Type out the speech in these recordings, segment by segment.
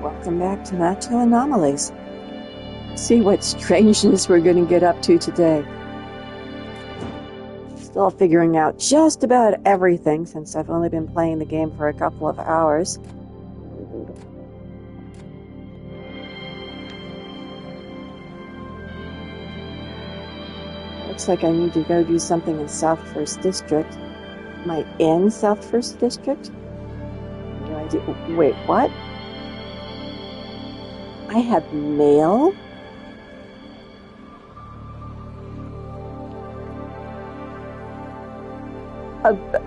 Welcome back to Mato Anomalies. See what strangeness we're going to get up to today. Still figuring out just about everything since I've only been playing the game for a couple of hours. Looks like I need to go do something in South 1st District. Am I in South 1st District? No idea. Wait, what? I have mail?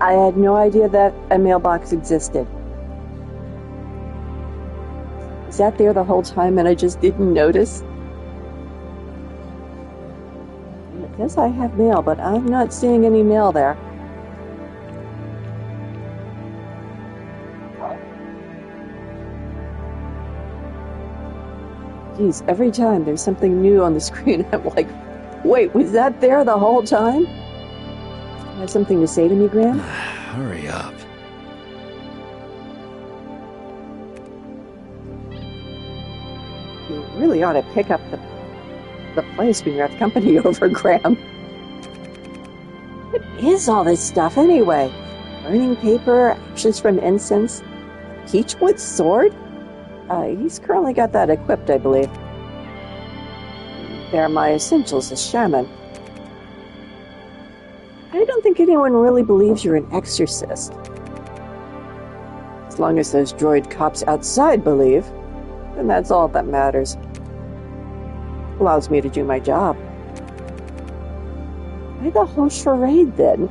I had no idea that a mailbox existed. Is that there the whole time and I just didn't notice? It says I have mail, but I'm not seeing any mail there. Geez, every time there's something new on the screen, I'm like, wait, was that there the whole time? You have something to say to me, Graham? Hurry up. You really ought to pick up the place when you're at company over, Graham. What is all this stuff anyway? Burning paper, ashes from incense, Peachwood sword? He's currently got that equipped, I believe. They're my essentials as shaman. I don't think anyone really believes you're an exorcist. As long as those droid cops outside believe, then that's all that matters. Allows me to do my job. Why the whole charade, then?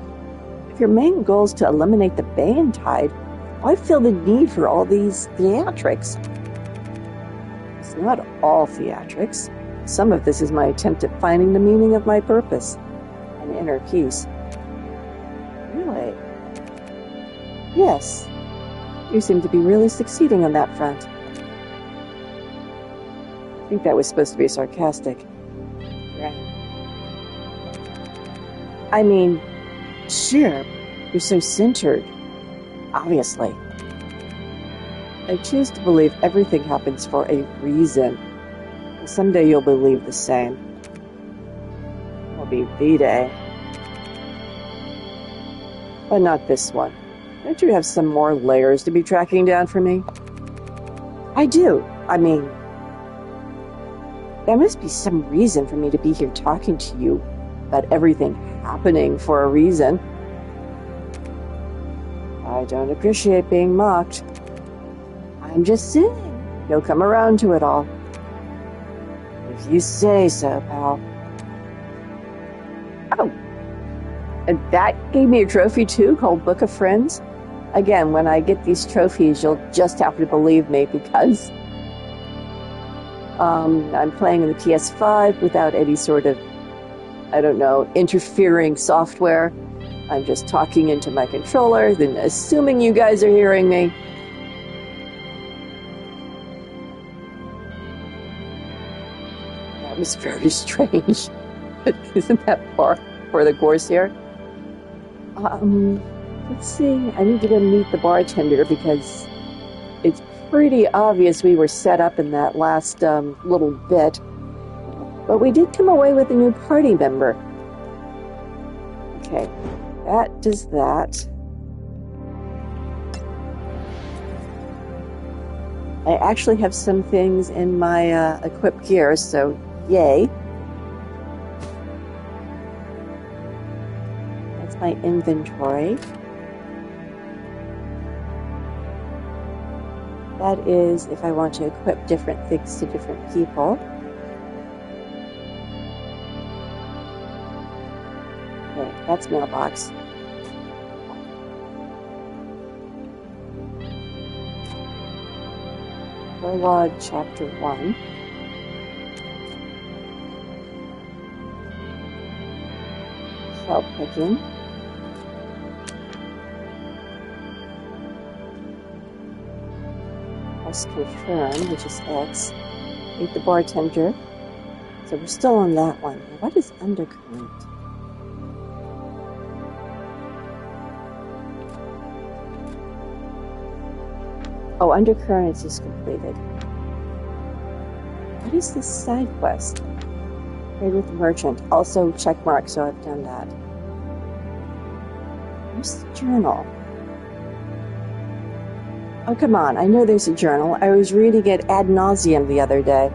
If your main goal is to eliminate the Bane Tide, why feel the need for all these theatrics? It's not all theatrics. Some of this is my attempt at finding the meaning of my purpose and inner peace. Really? Yes. You seem to be really succeeding on that front. I think that was supposed to be sarcastic. Right. I mean, sure, you're so centered. Obviously. I choose to believe everything happens for a reason. And someday you'll believe the same. It'll be the day. But not this one. Don't you have some more layers to be tracking down for me? I do. I mean, there must be some reason for me to be here talking to you about everything happening for a reason. I don't appreciate being mocked. I'm just saying, you'll come around to it all. If you say so, pal. Oh, and that gave me a trophy too, called Book of Friends. Again, when I get these trophies, you'll just have to believe me because I'm playing on the PS5 without any sort of, I don't know, interfering software. I'm just talking into my controller, then assuming you guys are hearing me. That was very strange. Isn't that par for the course here? Let's see. I need to go meet the bartender because it's pretty obvious we were set up in that last little bit. But we did come away with a new party member. Okay, that does that. I actually have some things in my equipped gear, so yay. That's my inventory. That is if I want to equip different things to different people. Okay, that's mailbox. Prologue, Chapter 1. Shell picking. Press confirm, which is X. Meet the bartender. So we're still on that one. What is undercurrent? Oh, undercurrents is completed. What is this side quest? Trade with the merchant. Also check mark, so I've done that. Where's the journal? Oh, come on. I know there's a journal. I was reading it ad nauseum the other day.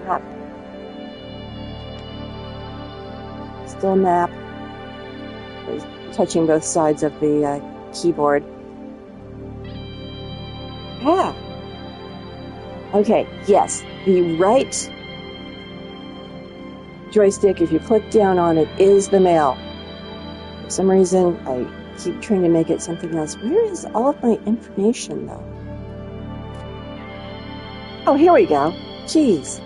Map. Still map. Touching both sides of the keyboard. Ah. Okay, yes. The right joystick, if you click down on it, is the mail. For some reason, I keep trying to make it something else. Where is all of my information, though? Oh, here we go. Jeez.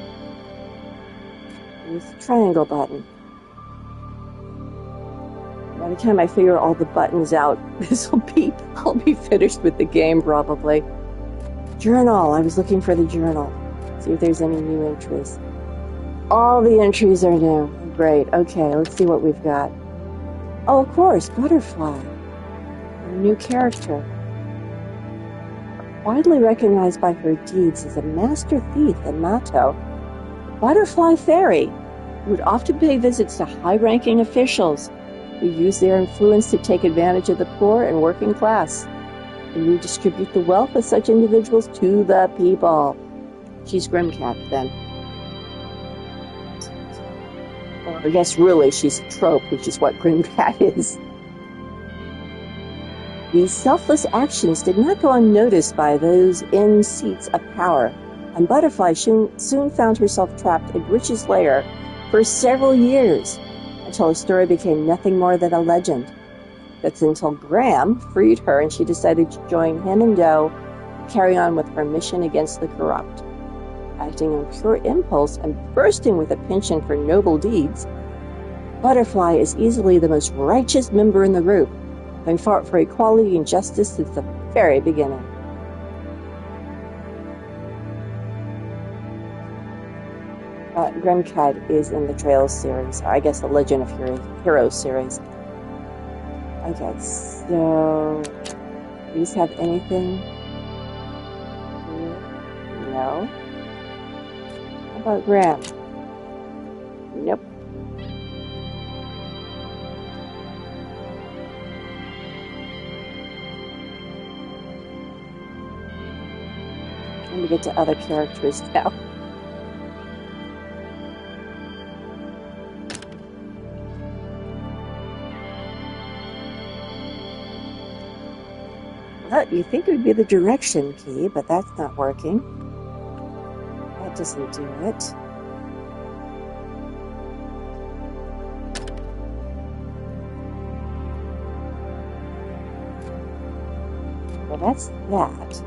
There's the triangle button. By the time I figure all the buttons out, I'll be finished with the game, probably. Journal. I was looking for the journal. See if there's any new entries. All the entries are new. Great. Okay, let's see what we've got. Oh, of course, Butterfly. A new character. Widely recognized by her deeds as a master thief in Mato, Butterfly Fairy would often pay visits to high-ranking officials who use their influence to take advantage of the poor and working class and redistribute the wealth of such individuals to the people. She's Grimcat, then. Or I guess really she's a trope, which is what Grimcat is. These selfless actions did not go unnoticed by those in seats of power, and Butterfly soon found herself trapped in Rich's lair for several years, until her story became nothing more than a legend. That's until Graham freed her and she decided to join him and Doe to carry on with her mission against the corrupt. Acting on pure impulse and bursting with a penchant for noble deeds, Butterfly is easily the most righteous member in the group, having fought for equality and justice since the very beginning. Grimcat is in the Trails series, or I guess the Legend of Heroes series. Okay, so do these have anything here? No. How about Graham? Nope. Let me get to other characters now. You think it would be the direction key, but that's not working. That doesn't do it. Well, that's that.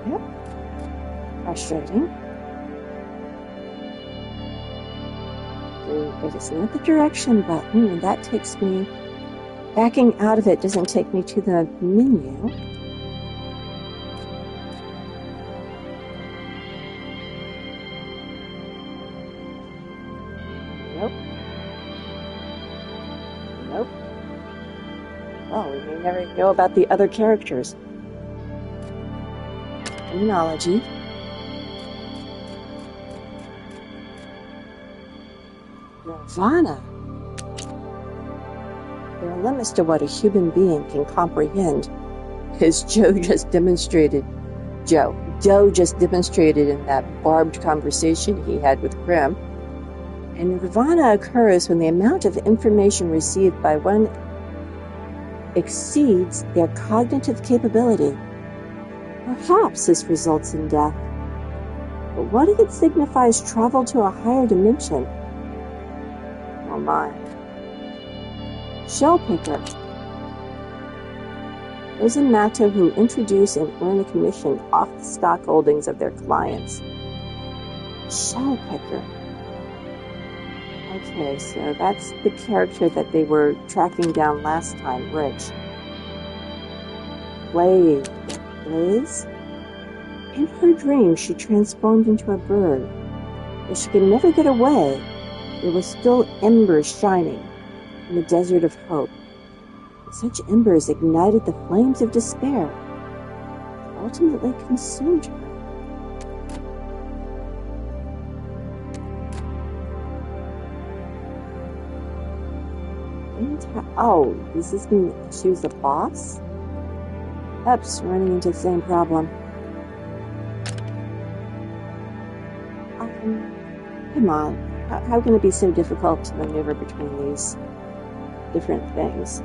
Yep. Frustrating. It is not the direction button, and that takes me... Backing out of it doesn't take me to the menu. Nope. Nope. Well, we may never know about the other characters. Terminology. Nirvana. There are limits to what a human being can comprehend, as Doe just demonstrated in that barbed conversation he had with Grim. And nirvana occurs when the amount of information received by one exceeds their cognitive capability. Perhaps this results in death. But what if it signifies travel to a higher dimension? Oh my. Shell Picker. Those in Mato who introduce and earn a commission off the stock holdings of their clients. Shell Picker. Okay, so that's the character that they were tracking down last time, Rich. Blaze. In her dream, she transformed into a bird. If she could never get away, there were still embers shining in the desert of hope. Such embers ignited the flames of despair, ultimately consumed her. Oh, does this mean she was the boss? Oops, running into the same problem. Come on, how can it be so difficult to maneuver between these different things?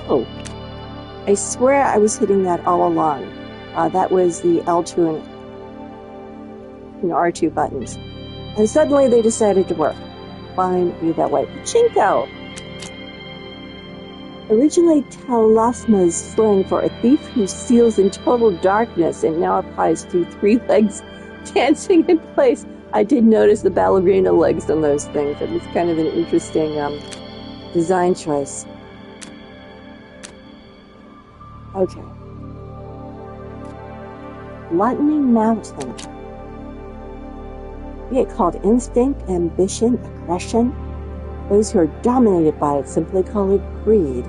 Oh, I swear I was hitting that all along. That was the L2 and R2 buttons. And suddenly they decided to work. Fine, be that way. Pachinko! Originally Talasma's slang for a thief who steals in total darkness and now applies to 3 legs dancing in place. I did notice the ballerina legs on those things. It was kind of an interesting design choice. Okay. Lightning Mountain. Be it called instinct, ambition, aggression, those who are dominated by it simply call it greed.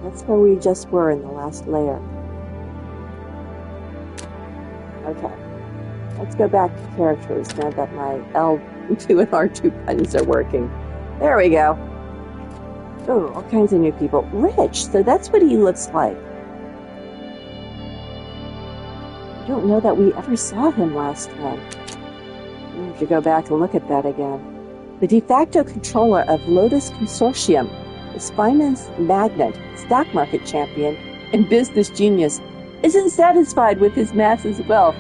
That's where we just were in the last layer. Okay. Let's go back to characters now that my L2 and R2 buttons are working. There we go. Oh, all kinds of new people. Rich, so that's what he looks like. I don't know that we ever saw him last time. We have to go back and look at that again. The de facto controller of Lotus Consortium, his finance magnate, stock market champion, and business genius, isn't satisfied with his massive wealth.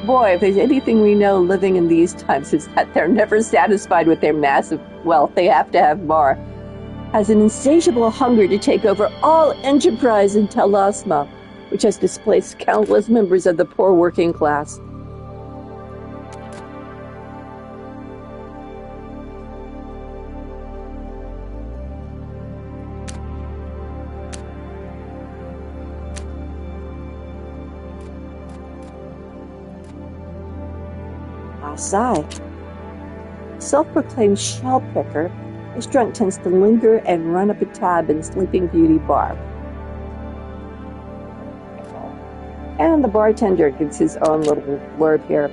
Boy, if there's anything we know living in these times, is that they're never satisfied with their massive wealth. They have to have more. Has an insatiable hunger to take over all enterprise in Talasma, which has displaced countless members of the poor working class. Asai, self-proclaimed shell picker, this drunk tends to linger and run up a tab in Sleeping Beauty bar. And the bartender gives his own little blurb here.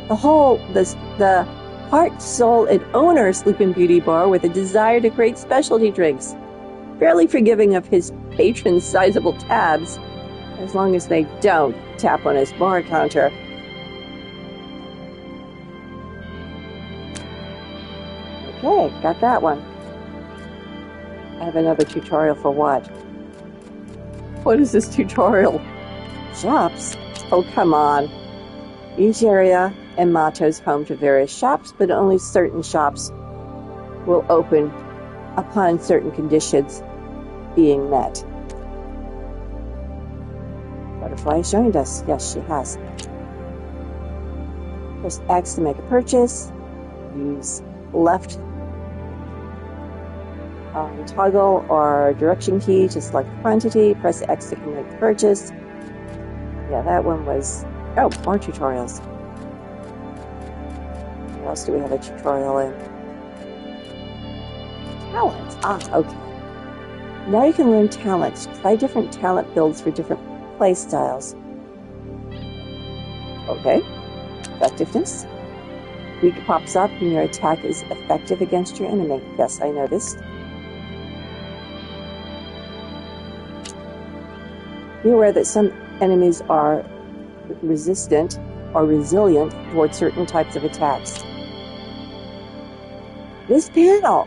The heart, soul, and owner of Sleeping Beauty bar with a desire to create specialty drinks. Fairly forgiving of his patrons' sizable tabs, as long as they don't tap on his bar counter. Okay, got that one. I have another tutorial for what? What is this tutorial? Shops? Oh, come on. Each area in Mato is home to various shops, but only certain shops will open upon certain conditions being met. Butterfly has joined us. Yes, she has. Press X to make a purchase. Use left toggle or direction key to select quantity. Press X to make the purchase. Yeah, that one was... Oh, more tutorials. What else do we have a tutorial in? Talent. Ah, okay. Now you can learn talents. Try different talent builds for different play styles. Okay. Effectiveness. Weak pops up and your attack is effective against your enemy. Yes, I noticed. Be aware that some enemies are resistant or resilient towards certain types of attacks. This panel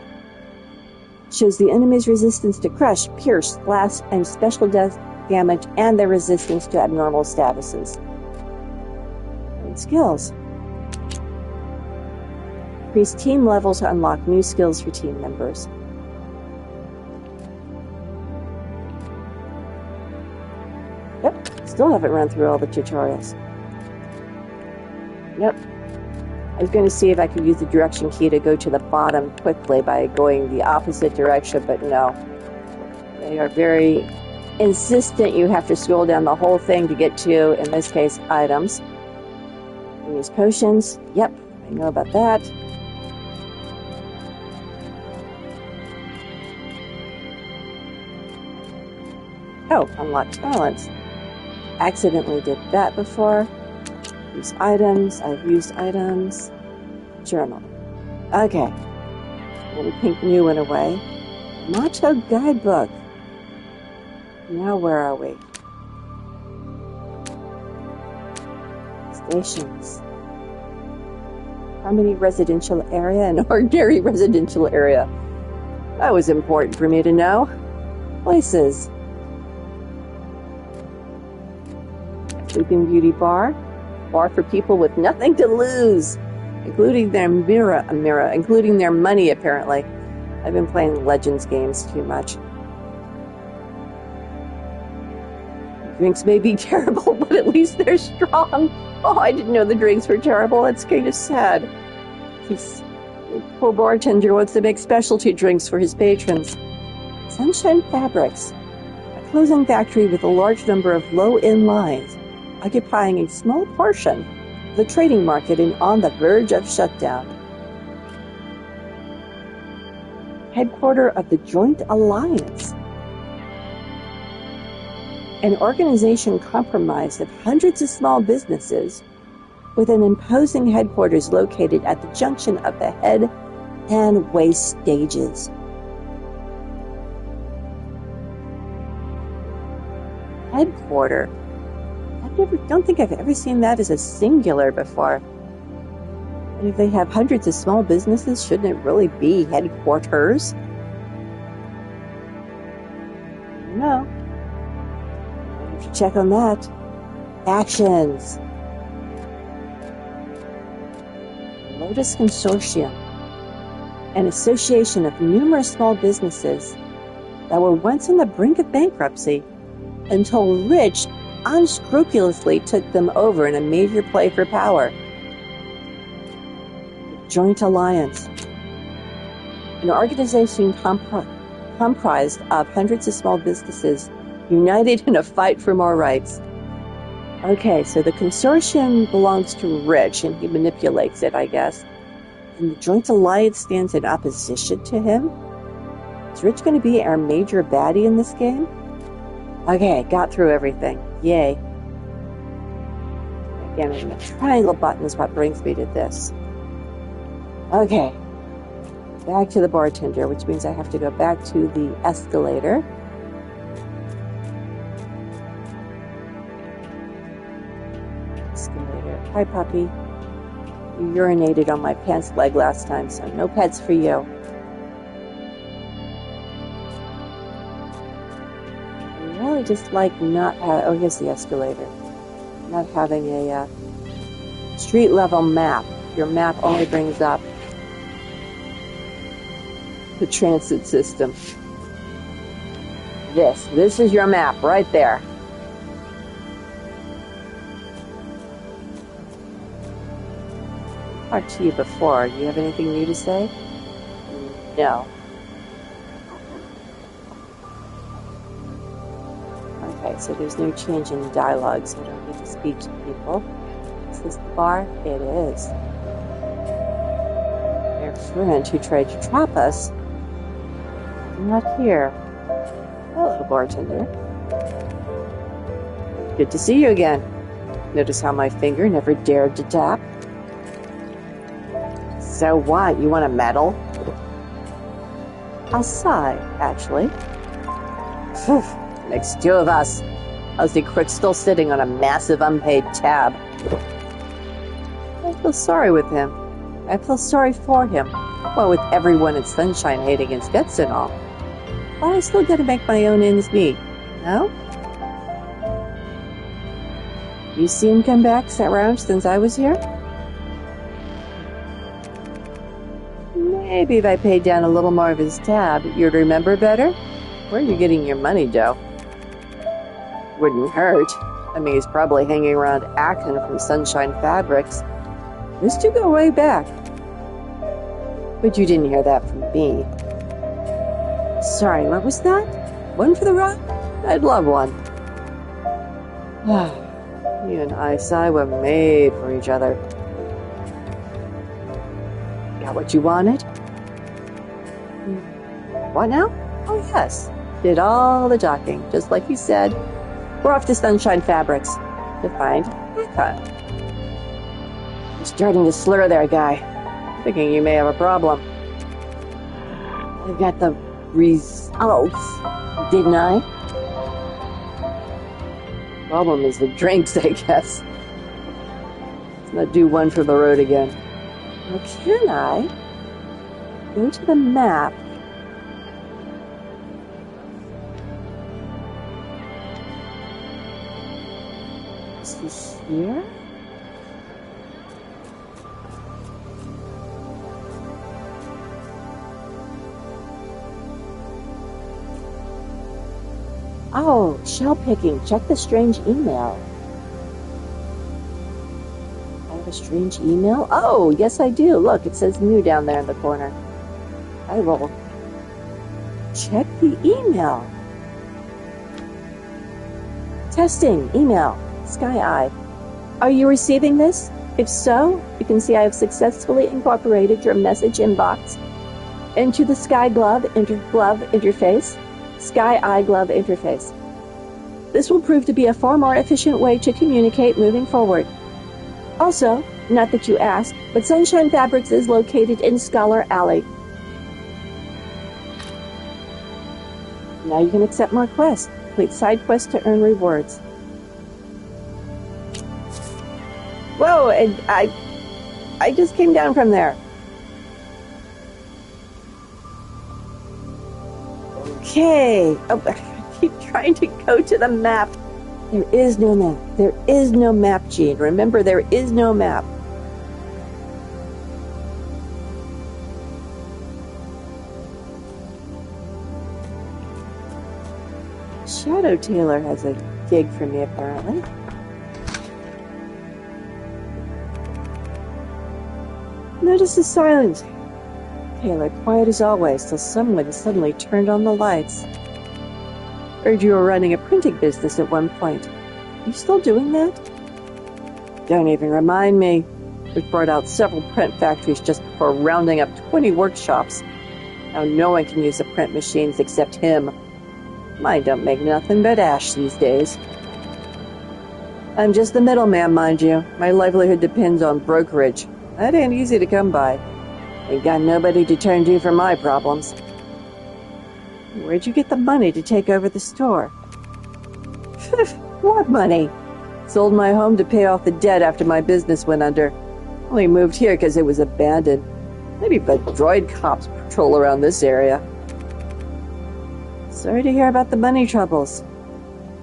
shows the enemy's resistance to crush, pierce, blast, and special damage, and their resistance to abnormal statuses. And skills. Increase team level to unlock new skills for team members. Yep, still haven't run through all the tutorials. Yep. I was going to see if I could use the direction key to go to the bottom quickly by going the opposite direction, but no. They are very insistent you have to scroll down the whole thing to get to, in this case, items. Use potions. Yep, I know about that. Oh, unlock talents. Accidentally did that before. Use items. I've used items. Journal. Okay. Little pink new went away. Mato guidebook. Now where are we? Stations. Harmony residential area and ordinary residential area. That was important for me to know. Places. Sleeping Beauty Bar. Bar for people with nothing to lose. Including their including their money, apparently. I've been playing Legends games too much. Drinks may be terrible, but at least they're strong. Oh, I didn't know the drinks were terrible. That's kind of sad. Poor bartender wants to make specialty drinks for his patrons. Sunshine Fabrics. A clothing factory with a large number of low-end lines, occupying a small portion of the trading market and on the verge of shutdown. Headquarters of the Joint Alliance. An organization comprised of hundreds of small businesses with an imposing headquarters located at the junction of the head and waist stages. Headquarter. Don't think I've ever seen that as a singular before. And if they have hundreds of small businesses, shouldn't it really be headquarters? No. I have to check on that. Actions. Lotus Consortium. An association of numerous small businesses that were once on the brink of bankruptcy until Rich unscrupulously took them over in a major play for power. Joint Alliance. An organization comprised of hundreds of small businesses united in a fight for more rights. Okay, so the consortium belongs to Rich, and he manipulates it, I guess. And the Joint Alliance stands in opposition to him? Is Rich going to be our major baddie in this game? Okay, got through everything. Yay. Again, the triangle button is what brings me to this. Okay. Back to the bartender, which means I have to go back to the escalator. Escalator. Hi, puppy. You urinated on my pants leg last time, so no pets for you. I really just like not oh, here's the escalator. Not having a street level map. Your map only brings up the transit system. This is your map right there. I talked to you before. Do you have anything new to say? No. Okay, so there's no change in dialogue, so I don't need to speak to people. Is this the bar? It is. Their friend who tried to trap us is not here. Hello, bartender. Good to see you again. Notice how my finger never dared to tap? So what? You want a medal? I'll sigh, actually. Phew, makes two of us. I see Crick still sitting on a massive unpaid tab. I feel sorry with him. I feel sorry for him. Well, with everyone in Sunshine hating his guts and all. But I still gotta make my own ends meet. No? You see him come back around since I was here? Maybe if I paid down a little more of his tab, you'd remember better? Where are you getting your money, Joe? Wouldn't hurt. I mean, he's probably hanging around Acton from Sunshine Fabrics. Those two go way back. But you didn't hear that from me. Sorry, what was that? One for the rock? I'd love one. You and I, Si, were made for each other. Got what you wanted? What now? Oh, yes. Did all the talking, just like you said. We're off to Sunshine Fabrics to find Icon. You're starting to slur there, guy. I'm thinking you may have a problem. I got the results, didn't I? Problem is the drinks, I guess. Let's not do one for the road again. Now, can I go to the map? Is he here? Oh, shell picking. Check the strange email. I have a strange email? Oh, yes I do. Look, it says new down there in the corner. I will check the email. Testing. Email. Sky Eye. Are you receiving this? If so, you can see I have successfully incorporated your message inbox into the Sky Glove interface. Sky Eye Glove interface. This will prove to be a far more efficient way to communicate moving forward. Also, not that you asked, but Sunshine Fabrics is located in Scholar Alley. Now you can accept more quests. Complete side quests to earn rewards. Whoa, and I just came down from there. Okay. Oh, I keep trying to go to the map. There is no map. There is no map, Gene. Remember, there is no map. Shadow Taylor has a gig for me, apparently. Notice the silence. Taylor, quiet as always, till someone suddenly turned on the lights. Heard you were running a printing business at one point. You still doing that? Don't even remind me. We've brought out several print factories just before rounding up 20 workshops. Now no one can use the print machines except him. Mine don't make nothing but ash these days. I'm just the middleman, mind you. My livelihood depends on brokerage. That ain't easy to come by. Ain't got nobody to turn to for my problems. Where'd you get the money to take over the store? What money? Sold my home to pay off the debt after my business went under. Only moved here because it was abandoned. Maybe but droid cops patrol around this area. Sorry to hear about the money troubles.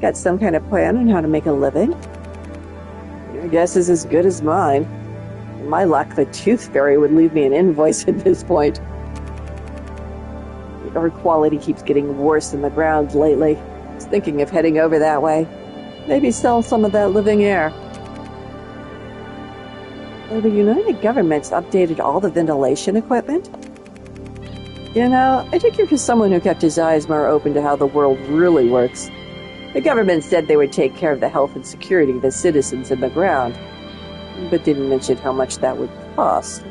Got some kind of plan on how to make a living? Your guess is as good as mine. My luck, the Tooth Fairy would leave me an invoice at this point. The air quality keeps getting worse in the ground lately. I was thinking of heading over that way. Maybe sell some of that living air. Well, the United Government's updated all the ventilation equipment. You know, I took you for someone who kept his eyes more open to how the world really works. The government said they would take care of the health and security of the citizens in the ground, but didn't mention how much that would cost.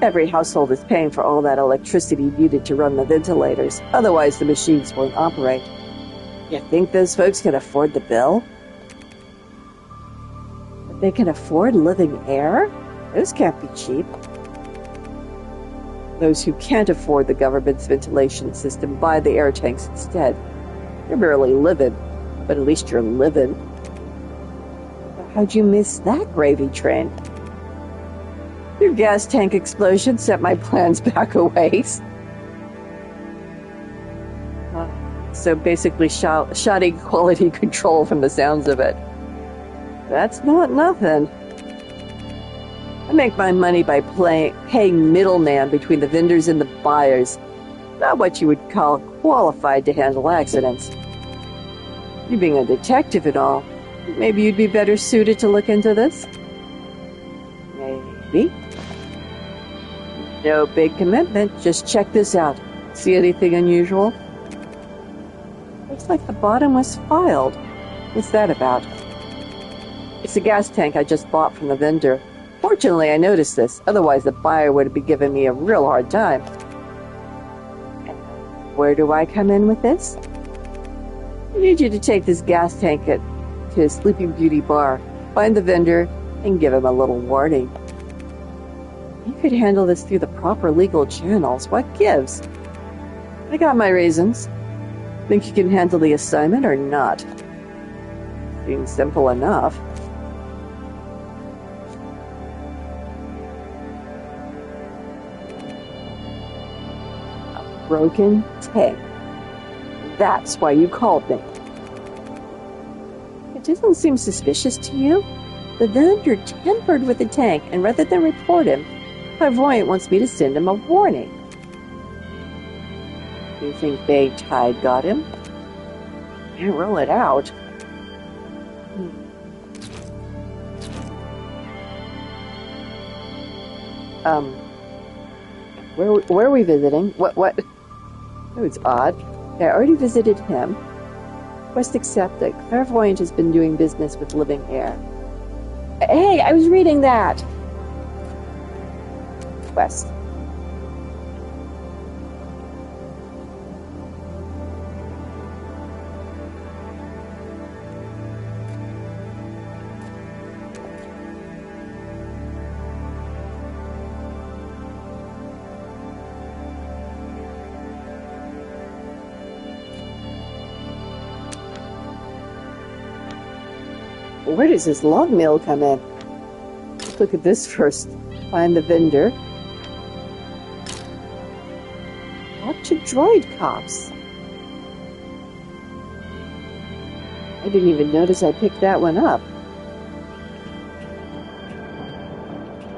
Every household is paying for all that electricity needed to run the ventilators, otherwise the machines won't operate. You think those folks can afford the bill? But they can afford living air? Those can't be cheap. Those who can't afford the government's ventilation system buy the air tanks instead. You're barely living, but at least you're living. How'd you miss that gravy train? Your gas tank explosion set my plans back a ways. So basically shoddy quality control from the sounds of it. That's not nothing. I make my money by paying middleman between the vendors and the buyers. Not what you would call qualified to handle accidents. You being a detective and all, maybe you'd be better suited to look into this? Maybe. No big commitment, just check this out. See anything unusual? Looks like the bottom was filed. What's that about? It's a gas tank I just bought from the vendor. Fortunately, I noticed this. Otherwise, the buyer would be giving me a real hard time. Where do I come in with this? I need you to take this gas tank to Sleeping Beauty bar, find the vendor, and give him a little warning. You could handle this through the proper legal channels. What gives? I got my reasons. Think you can handle the assignment or not? Seems simple enough. A broken tank. That's why you called me. It doesn't seem suspicious to you? The vendor tampered with the tank, and rather than report him, Clairvoyant wants me to send him a warning. You think Bay Tide got him? Can't rule it out. Where are we visiting? What? Oh, it's odd. I already visited him. Quest accepted. Clairvoyant has been doing business with living air. Hey, I was reading that! Quest. Where does this log mill come in? Let's look at this first. Find the vendor. Talk to droid cops. I didn't even notice I picked that one up.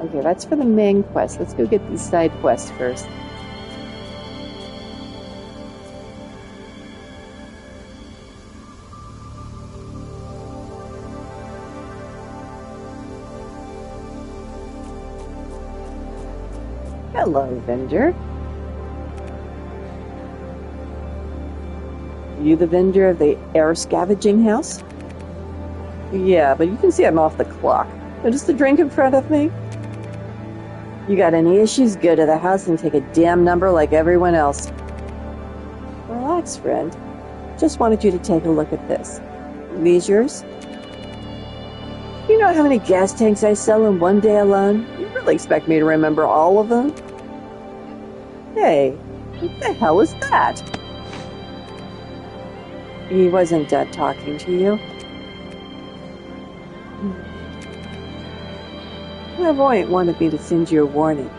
Okay, that's for the main quest. Let's go get these side quests first. Hello, vendor. You the vendor of the air scavenging house? Yeah, but you can see I'm off the clock. Notice the drink in front of me? You got any issues, go to the house and take a damn number like everyone else. Relax, friend. Just wanted you to take a look at this. These yours? You know how many gas tanks I sell in one day alone? You really expect me to remember all of them? Hey, what the hell is that? He wasn't done talking to you. Clairvoyant wanted me to send you a warning.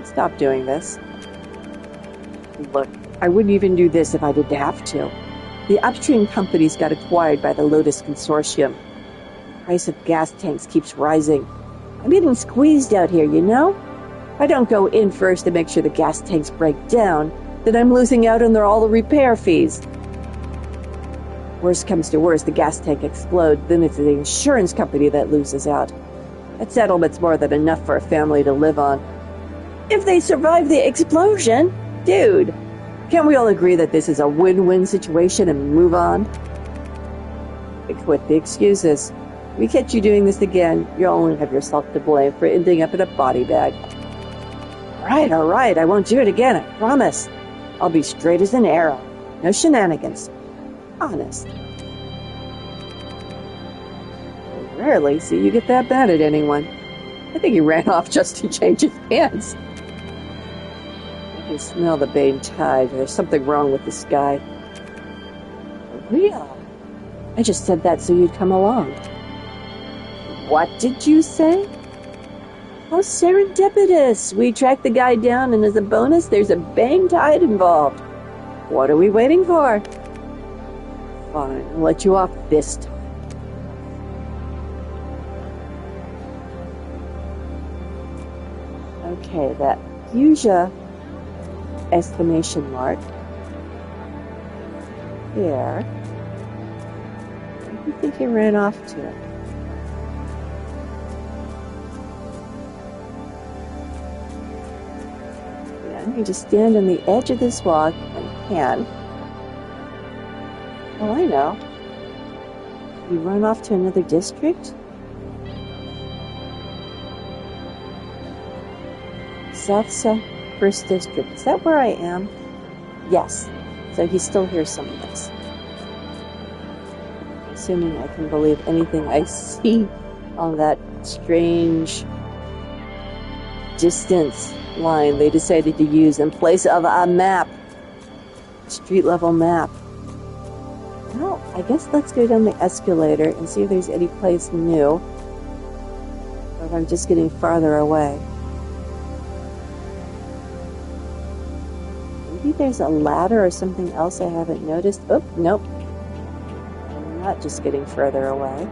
Stop doing this. Look, I wouldn't even do this if I didn't have to. The upstream companies got acquired by the Lotus Consortium. The price of gas tanks keeps rising. I'm getting squeezed out here, you know? If I don't go in first to make sure the gas tanks break down, then I'm losing out on all the repair fees. Worst comes to worst, the gas tank explodes, then it's the insurance company that loses out. That settlement's more than enough for a family to live on. If they survive the explosion, dude, can't we all agree that this is a win-win situation and move on? Quit the excuses. If we catch you doing this again, you'll only have yourself to blame for ending up in a body bag. All right, I won't do it again, I promise. I'll be straight as an arrow. No shenanigans. Honest. I rarely see you get that bad at anyone. I think he ran off just to change his pants. I can smell the Bay Tide. There's something wrong with this guy. Real. I just said that so you'd come along. What did you say? How serendipitous. We tracked the guy down, and as a bonus, there's a Bang Tide involved. What are we waiting for? Fine, I'll let you off this time. Okay, that fuchsia exclamation mark there. Where do you think he ran off to? Yeah, you just stand on the edge of this log and pan. Oh, I know. You run off to another district? South 1st District. Is that where I am? Yes. So he's still here someplace. Assuming I can believe anything I see on that strange distance line they decided to use in place of a map. Street level map. Well, I guess let's go down the escalator and see if there's any place new. Or if I'm just getting farther away. Maybe there's a ladder or something else I haven't noticed. Oh, nope. I'm not just getting further away.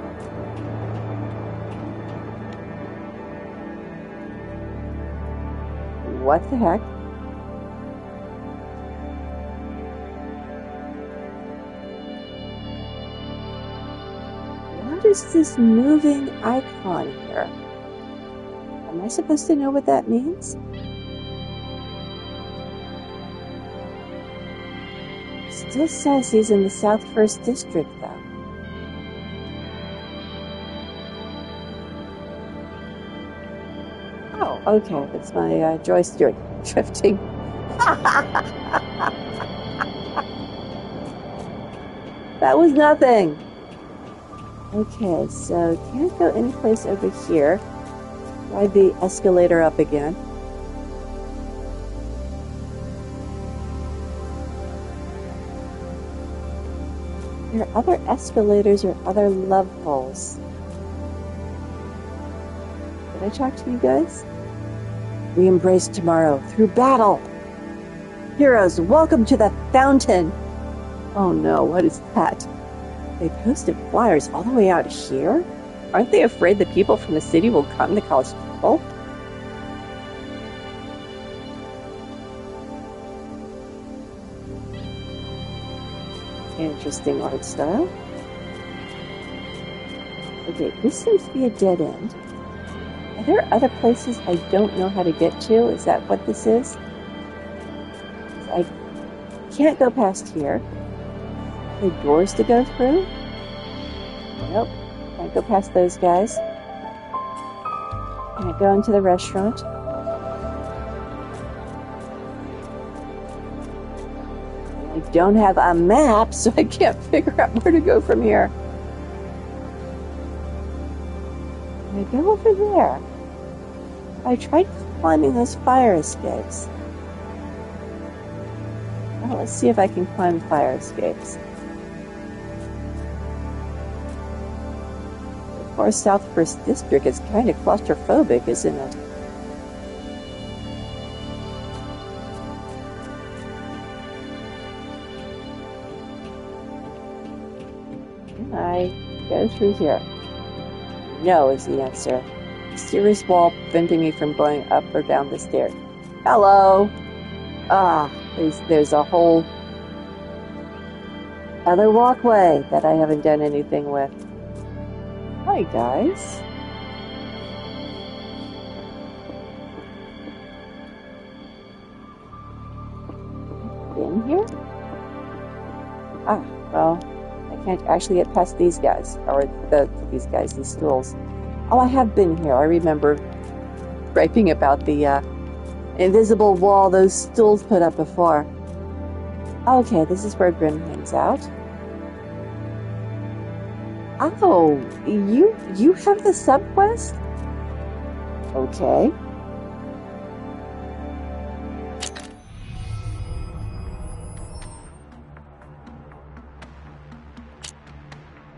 What the heck? What is this moving icon here? Am I supposed to know what that means? Still says he's in the South 1st District, though. Oh, okay. That's my joystick drifting. That was nothing. Okay, so can't go any place over here. Ride the escalator up again. There are other escalators or other levels. Did I talk to you guys? We embrace tomorrow through battle. Heroes, welcome to the fountain. Oh no, what is that? They posted flyers all the way out here? Aren't they afraid the people from the city will come to cause trouble? Interesting art style. Okay, this seems to be a dead end. Are there other places I don't know how to get to? Is that what this is? I can't go past here. Are there doors to go through? Nope. Can't go past those guys. Can I go into the restaurant? I don't have a map, so I can't figure out where to go from here. Can I go over there? I tried climbing those fire escapes. Well, let's see if I can climb fire escapes. Of course, South 1st District is kind of claustrophobic, isn't it? Can I go through here? No is the answer. Mysterious wall preventing me from going up or down the stairs. Hello! Ah, there's a whole other walkway that I haven't done anything with. Hi, guys. In here? Ah, well, I can't actually get past these guys, or these stools. Oh, I have been here. I remember griping about the invisible wall those stools put up before. Okay, this is where Grim hangs out. Oh, you have the sub-quest? Okay.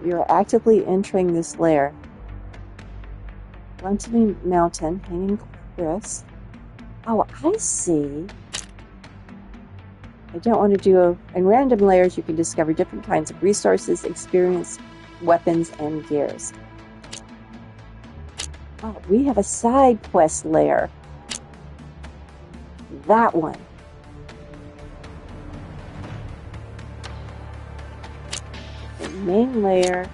You're actively entering this lair. Lunching Mountain, Hanging Cliffs. Oh, I see. I don't want to do in random layers. You can discover different kinds of resources, experience, weapons, and gears. Oh, we have a side quest layer. That one. The main layer,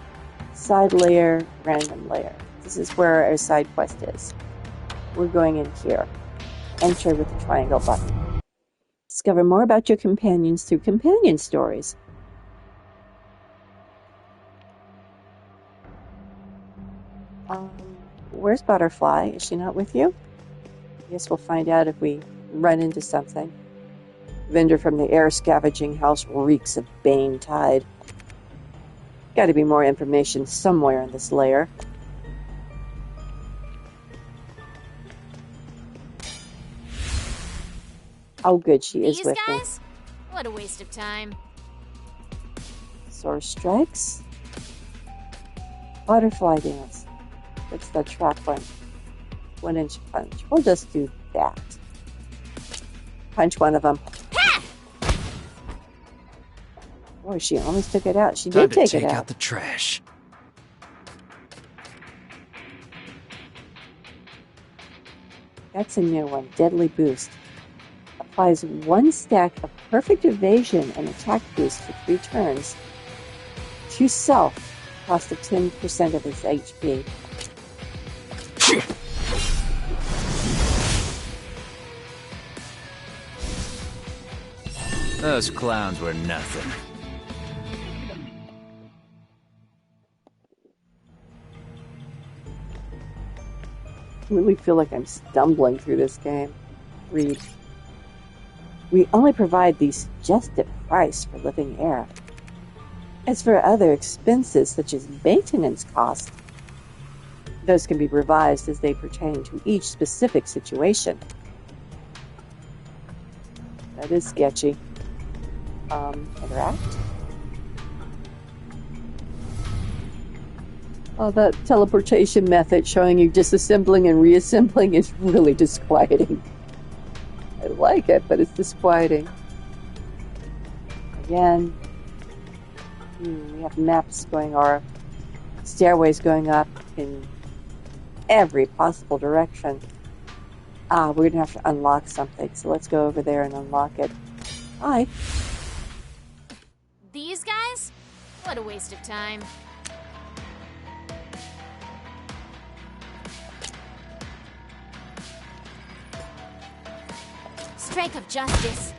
side layer, random layer. This is where our side quest is. We're going in here. Enter with the triangle button. Discover more about your companions through companion stories. Um, where's Butterfly? Is she not with you? I guess we'll find out if we run into something. Vendor from the air scavenging house reeks of Bane Tide. Got to be more information somewhere in this layer. Oh, good, she is with me. These guys? What a waste of time. Source strikes. Butterfly dance. That's the trap one. 1-inch punch. We'll just do that. Punch one of them. Boy, she almost took it out. She did take it out. Take out the trash. That's a new one. Deadly Boost. Applies 1 stack of perfect evasion and attack boost for 3 turns. To self. Cost of 10% of his HP. Those clowns were nothing. I really feel like I'm stumbling through this game. Read. We only provide the suggested price for living air. As for other expenses, such as maintenance costs, those can be revised as they pertain to each specific situation. That is sketchy. Interact. Oh, that teleportation method showing you disassembling and reassembling is really disquieting. I like it, but it's disquieting. Again, we have maps going, or stairways going up in every possible direction. We're going to have to unlock something, so let's go over there and unlock it. Hi. These guys? What a waste of time. Strike of justice.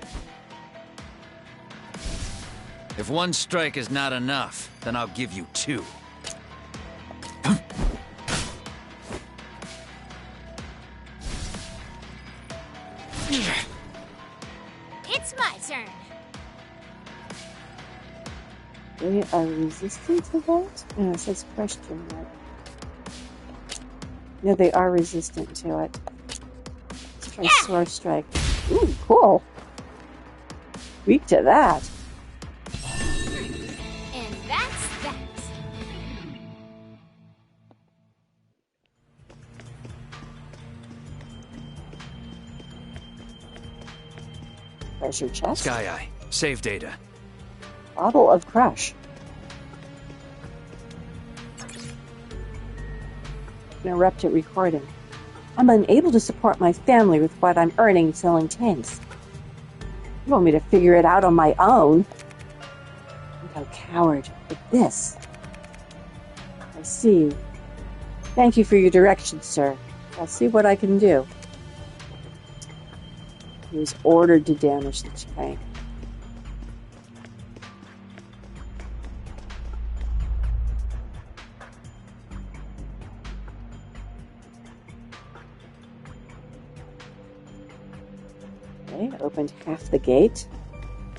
If 1 strike is not enough, then I'll give you 2. It's my turn. They are resistant to that? No, it says question mark. No, they are resistant to it. Let's try Sword Strike. Ooh, cool. Weak to that. And that's that. Treasure chest. Sky Eye, save data. Bottle of Crush. Interrupted recording. I'm unable to support my family with what I'm earning selling tanks. You want me to figure it out on my own? Look how coward with this. I see. Thank you for your direction, sir. I'll see what I can do. He was ordered to damage the tank. Okay, opened half the gate.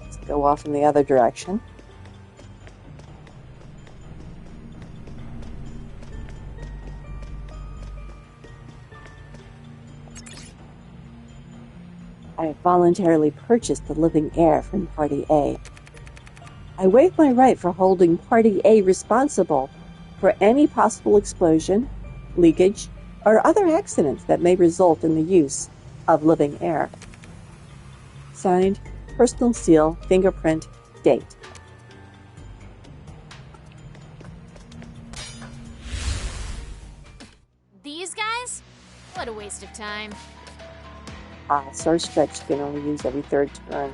Let's go off in the other direction. I have voluntarily purchased the living air from Party A. I waive my right for holding Party A responsible for any possible explosion, leakage, or other accidents that may result in the use of living air. Signed, personal seal, fingerprint, date. These guys? What a waste of time. Sword Stretch you can only use every 3rd turn.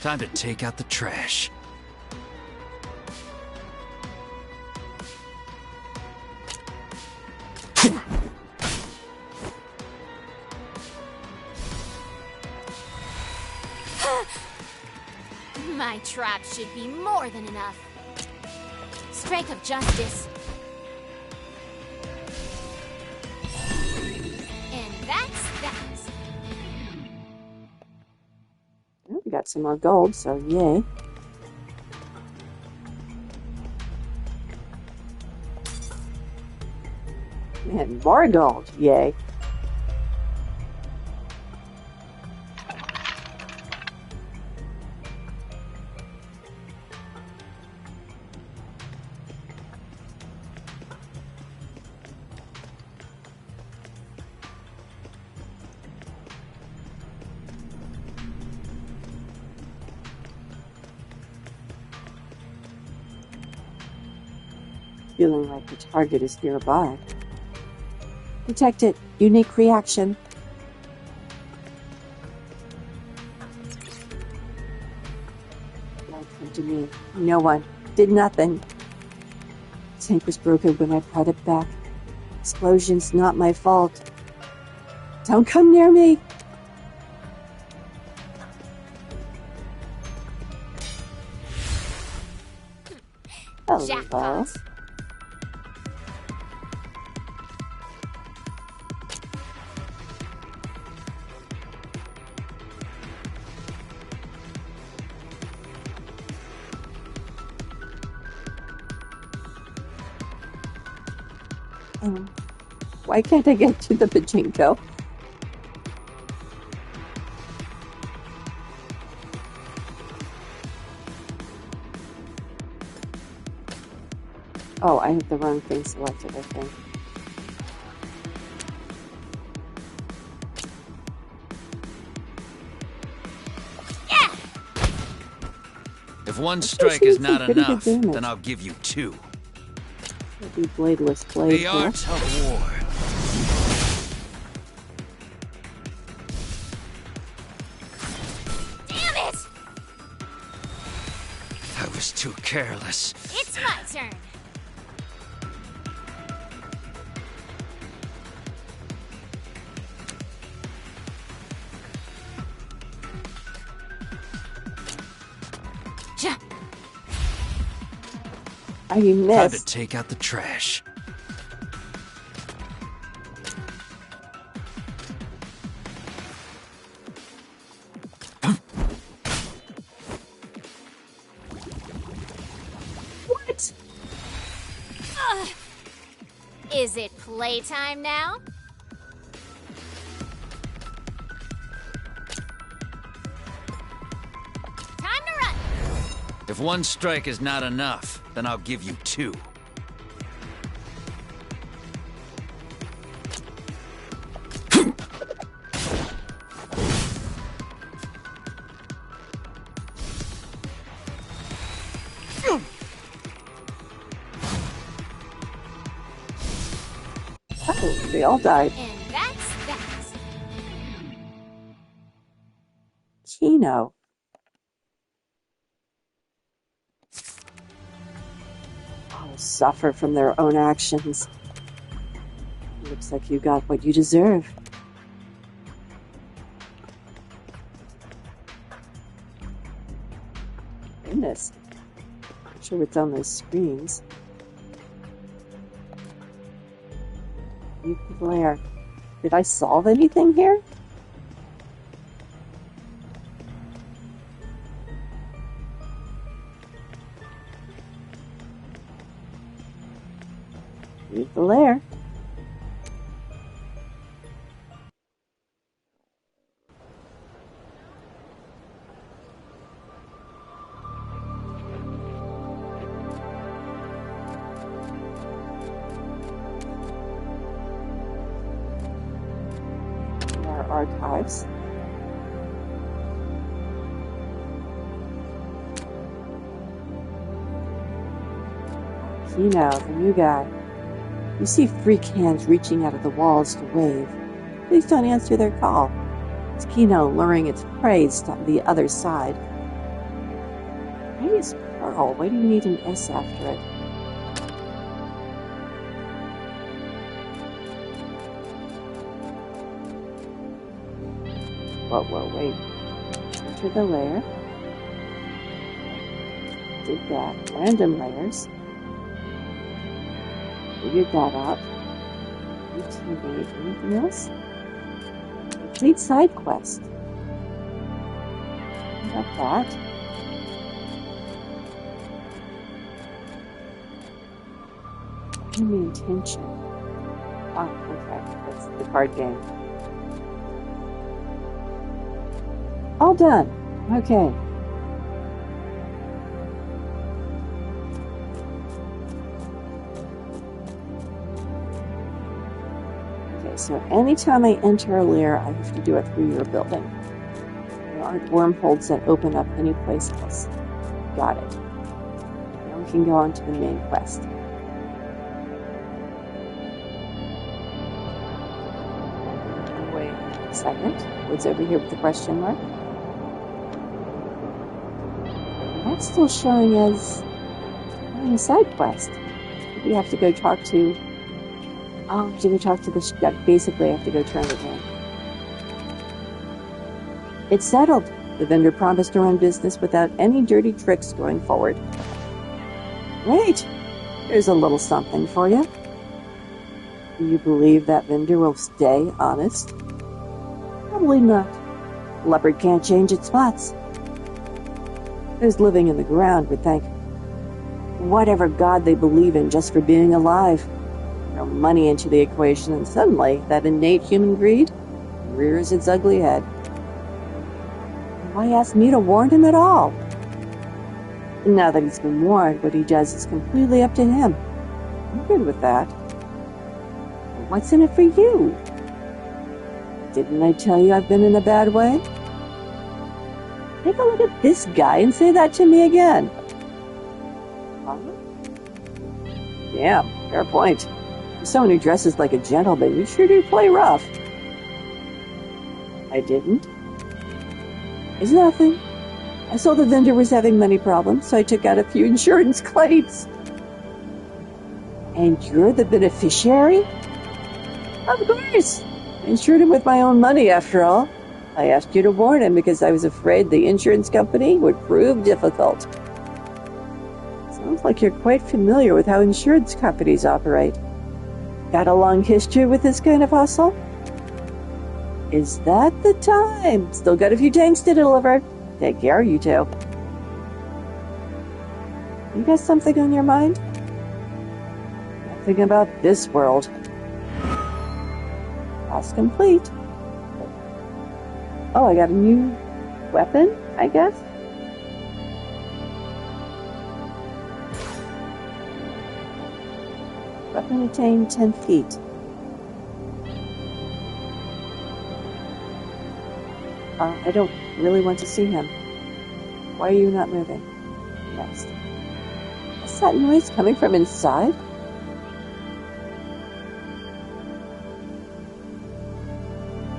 Time to take out the trash. My trap should be more than enough. Strike of justice. And that's that. Well, we got some more gold, so yay. Man, more gold, yay. Feeling like the target is nearby. Detect it. Unique reaction. Don't come to me. No one. Did nothing. Tank was broken when I brought it back. Explosion's not my fault. Don't come near me. Hello. Jackpot. Why can't I get to the pachinko? Oh, I have the wrong thing selected, I think. Yeah! If one strike is not pretty good enough, damage. then I'll give you two. It'll be bladeless blade The here. art of war. Damn it! I was too careless. It's my turn. Ja. Oh, you Time to missed. take out the trash. What? Is it playtime now? Time to run. If one strike is not enough, then I'll give you two. Oh, they all died. And that's that. Kino. All suffer from their own actions. Looks like you got what you deserve. Goodness. Not sure what's on those screens. You glare. Did I solve anything here? Leave the lair. Our archives. Kino, the new guy. You see freak hands reaching out of the walls to wave. Please don't answer their call. It's Kino luring its prey to the other side. is Pearl? Why do you need an S after it? Whoa, wait. Enter the layer. Did that. Random layers. Figured that out. Teammate. Anything else? Complete side quest. What about that? Enemy intention. Oh, okay. That's the card game. All done. Okay. So anytime I enter a lair, I have to do it through your building. There aren't wormholes that open up any place else. Got it. Now we can go on to the main quest. Wait a second. What's over here with the question mark? That's still showing as a side quest. We have to go talk to... Oh, I have to go talk to the... Basically, I have to go turn it in. It's settled. The vendor promised to run business without any dirty tricks going forward. Great. Here's a little something for you. Do you believe that vendor will stay honest? Probably not. Leopard can't change its spots. Those living in the ground would thank whatever god they believe in just for being alive. Throw money into the equation, and suddenly that innate human greed rears its ugly head. Why ask me to warn him at all? Now that he's been warned, what he does is completely up to him. I'm good with that. What's in it for you? Didn't I tell you I've been in a bad way? Take a look at this guy and say that to me again. Huh? Damn, fair point. For someone who dresses like a gentleman, you sure do play rough. I didn't. It's nothing. I saw the vendor was having money problems, so I took out a few insurance claims. And you're the beneficiary? Of course. I insured him with my own money, after all. I asked you to warn him because I was afraid the insurance company would prove difficult. Sounds like you're quite familiar with how insurance companies operate. Got a long history with this kind of hustle? Is that the time? Still got a few tanks to deliver. Take care, you two. You got something on your mind? Nothing about this world. Task complete. Oh, I got a new weapon, I guess? Weapon attained 10 feet. I don't really want to see him. Why are you not moving? Next. What's that noise coming from inside?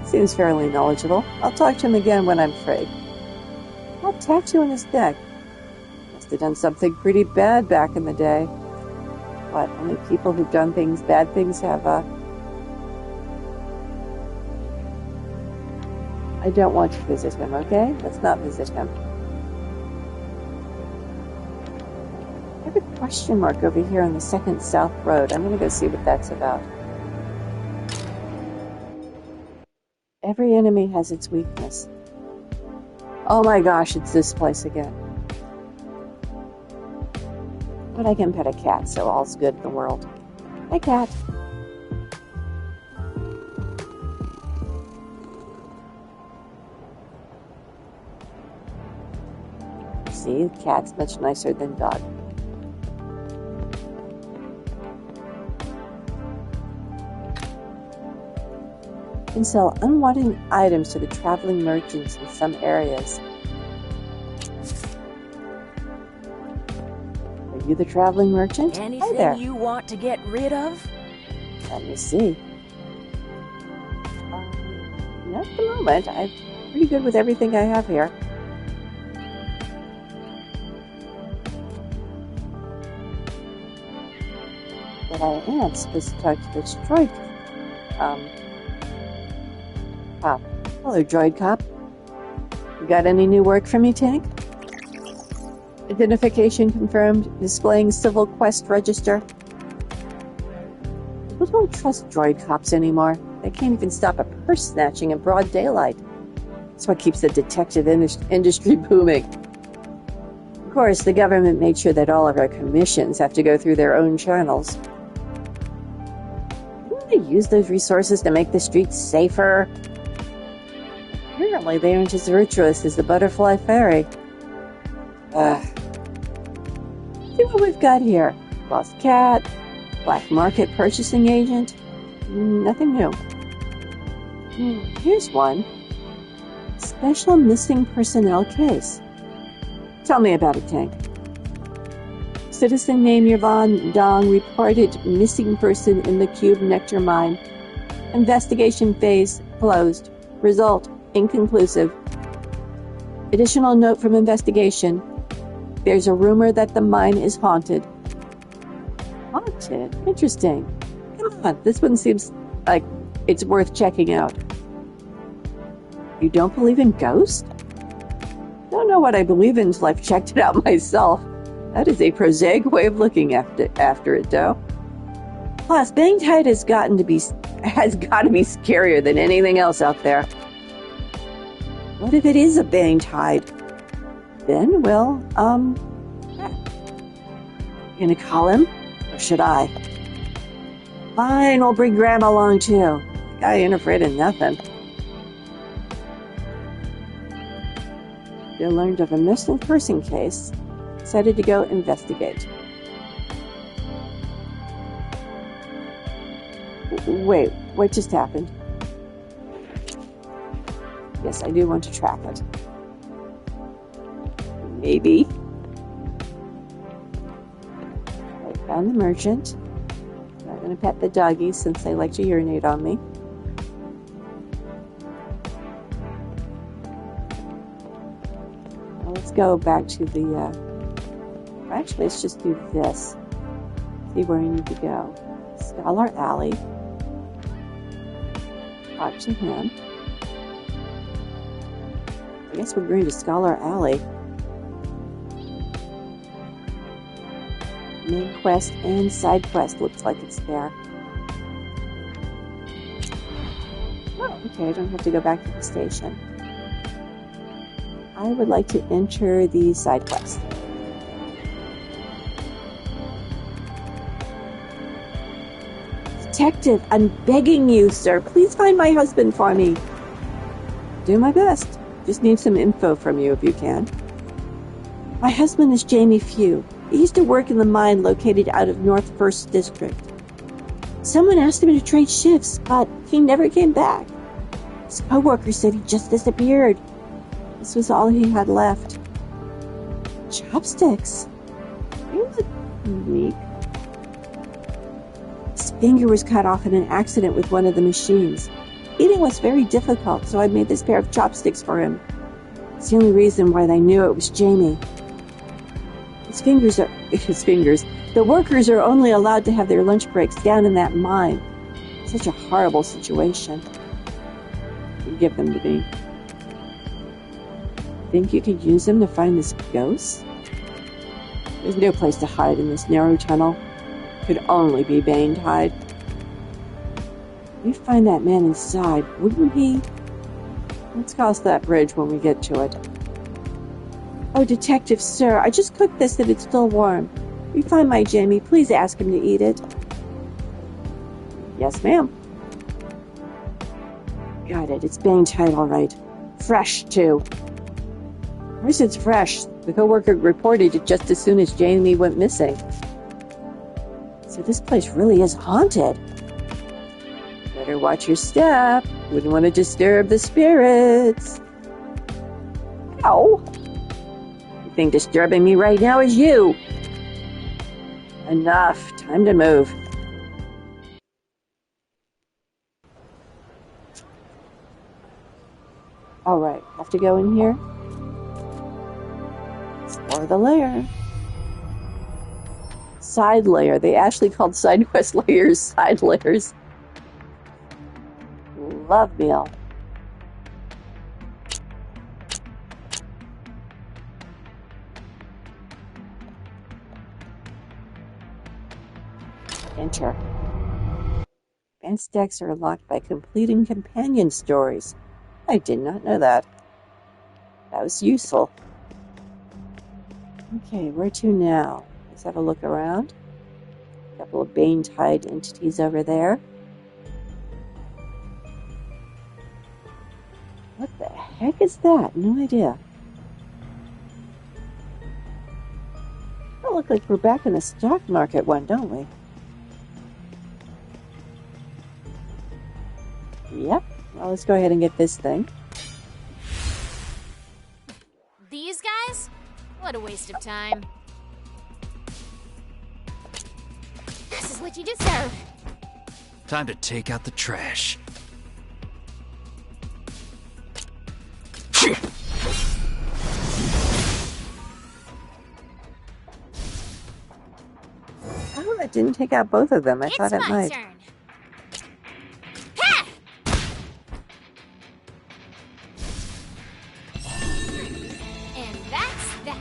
Seems fairly knowledgeable. I'll talk to him again when I'm free. That tattoo on his neck. Must have done something pretty bad back in the day. What, only people who've done bad things have, I don't want to visit him, okay? Let's not visit him. I have a question mark over here on the second south road. I'm gonna go see what that's about. Every enemy has its weakness. Oh my gosh, it's this place again. But I can pet a cat, so all's good in the world. Hey, cat. See, cat's much nicer than dog. Can sell unwanted items to the traveling merchants in some areas. Are you the traveling merchant? Anything Hi there. You want to get rid of? Let me see. Not at the moment. I'm pretty good with everything I have here. But I am supposed to talk to this droid. Cop. Hello, droid cop. You got any new work for me, Tank? Identification confirmed. Displaying Civil Quest register. People don't trust droid cops anymore. They can't even stop a purse snatching in broad daylight. That's what keeps the detective industry booming. Of course, the government made sure that all of our commissions have to go through their own channels. Didn't they use those resources to make the streets safer? Apparently, they aren't as virtuous as the Butterfly Fairy. See what we've got here. Lost cat, black market purchasing agent. Nothing new. Here's one. Special missing personnel case. Tell me about it, Tank. Citizen named Yvonne Dong reported missing person in the Cube Nectar mine. Investigation phase closed. Result inconclusive. Additional note from investigation. There's a rumor that the mine is haunted. Haunted? Interesting. Come on, this one seems like it's worth checking out. You don't believe in ghosts? Don't know what I believe in until I've checked it out myself. That is a prosaic way of looking after it, though. Plus, being tied has got to be scarier than anything else out there. What if it is a bang tide? Then, well, gonna call him? Or should I? Fine, we'll bring Grandma along too. The guy ain't afraid of nothing. They learned of a missing person case. Decided to go investigate. Wait, what just happened? Yes, I do want to track it. Maybe. I found the merchant. I'm not going to pet the doggies since they like to urinate on me. Now let's go back to the... Actually, let's just do this. See where I need to go. Scholar Alley. Talk to him. I guess we're going to Scholar Alley. Main quest and side quest looks like it's there. Oh, okay, I don't have to go back to the station. I would like to enter the side quest. Detective, I'm begging you, sir. Please find my husband for me. Do my best. Just need some info from you if you can. My husband is Jamie Few. He used to work in the mine located out of North 1st District. Someone asked him to trade shifts, but he never came back. His co-worker said he just disappeared. This was all he had left. Chopsticks. They look unique. His finger was cut off in an accident with one of the machines. Eating was very difficult, so I made this pair of chopsticks for him. It's the only reason why they knew it was Jamie. The workers are only allowed to have their lunch breaks down in that mine. Such a horrible situation. You give them to me. Think you could use them to find this ghost? There's no place to hide in this narrow tunnel. Could only be Bane Tide. We find that man inside, wouldn't he? Let's cross that bridge when we get to it. Oh, Detective, sir, I just cooked this and it's still warm. If you find my Jamie, please ask him to eat it. Yes, ma'am. Got it, it's Bane Tide, all right. Fresh, too. Of course it's fresh. The co-worker reported it just as soon as Jamie went missing. So this place really is haunted. Better watch your step. Wouldn't want to disturb the spirits. Ow! The thing disturbing me right now is you. Enough. Time to move. Alright, have to go in here. Explore the lair. side layer. They actually called side quest layers side layers. Love meal. Enter. Advanced decks are unlocked by completing companion stories. I did not know that. That was useful. Okay, where to now? Let's have a look around. A couple of Bane-tied entities over there. What the heck is that? No idea. It looks like we're back in the stock market one, don't we? Yep. Well, let's go ahead and get this thing. These guys? What a waste of time. This is what you deserve. Time to take out the trash. Oh, that didn't take out both of them. I thought it It's my might. turn. Ha! And that's that.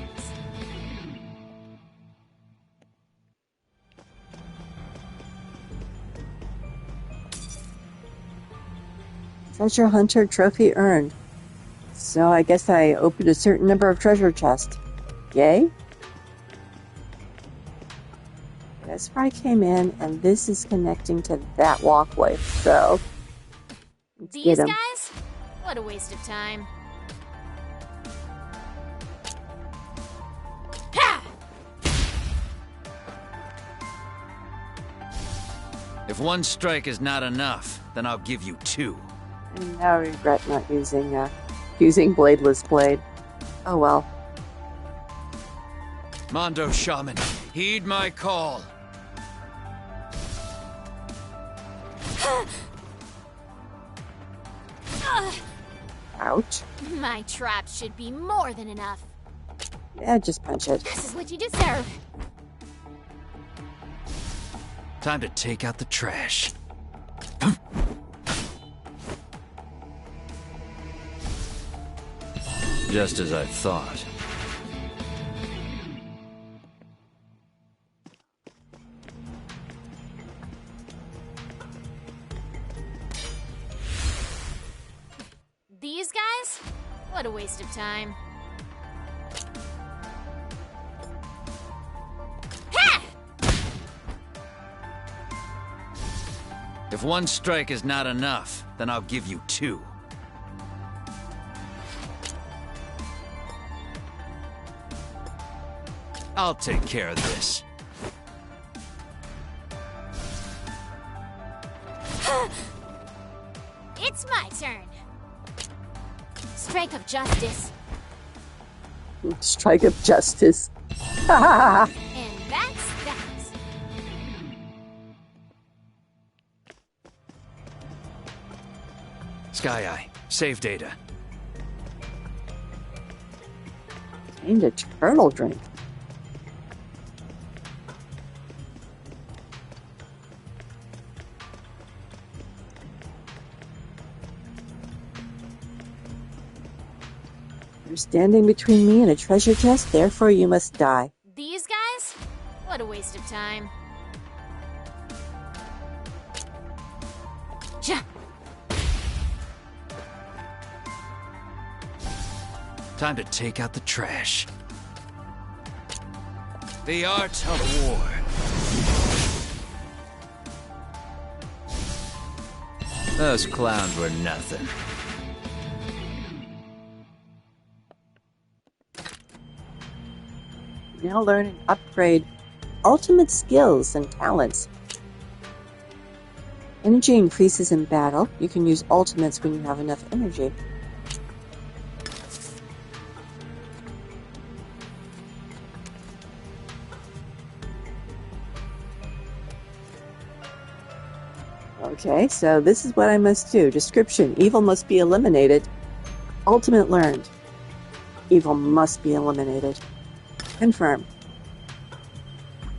Treasure Hunter trophy earned. So I guess I opened a certain number of treasure chests. Yay? That's where I came in, and this is connecting to that walkway. So let's These get 'em. guys? What a waste of time. Ha! If one strike is not enough, then I'll give you two. And now I regret not using bladeless blade. Oh well. Mondo Shaman, heed my call. Ouch. My trap should be more than enough. Yeah, just punch it. This is what you deserve. Time to take out the trash. Just as I thought. These guys? What a waste of time. Ha! If one strike is not enough, then I'll give you two. I'll take care of this. It's my turn. Strike of justice. Strike of justice. And that's that. Sky Eye, save data. Named a turtle drink. You're standing between me and a treasure chest, therefore you must die. These guys? What a waste of time. Ja. Time to take out the trash. The art of war. Those clowns were nothing. Now learn and upgrade ultimate skills and talents. Energy increases in battle. You can use ultimates when you have enough energy. Okay, so this is what I must do. Description: evil must be eliminated. Ultimate learned: evil must be eliminated. Confirm.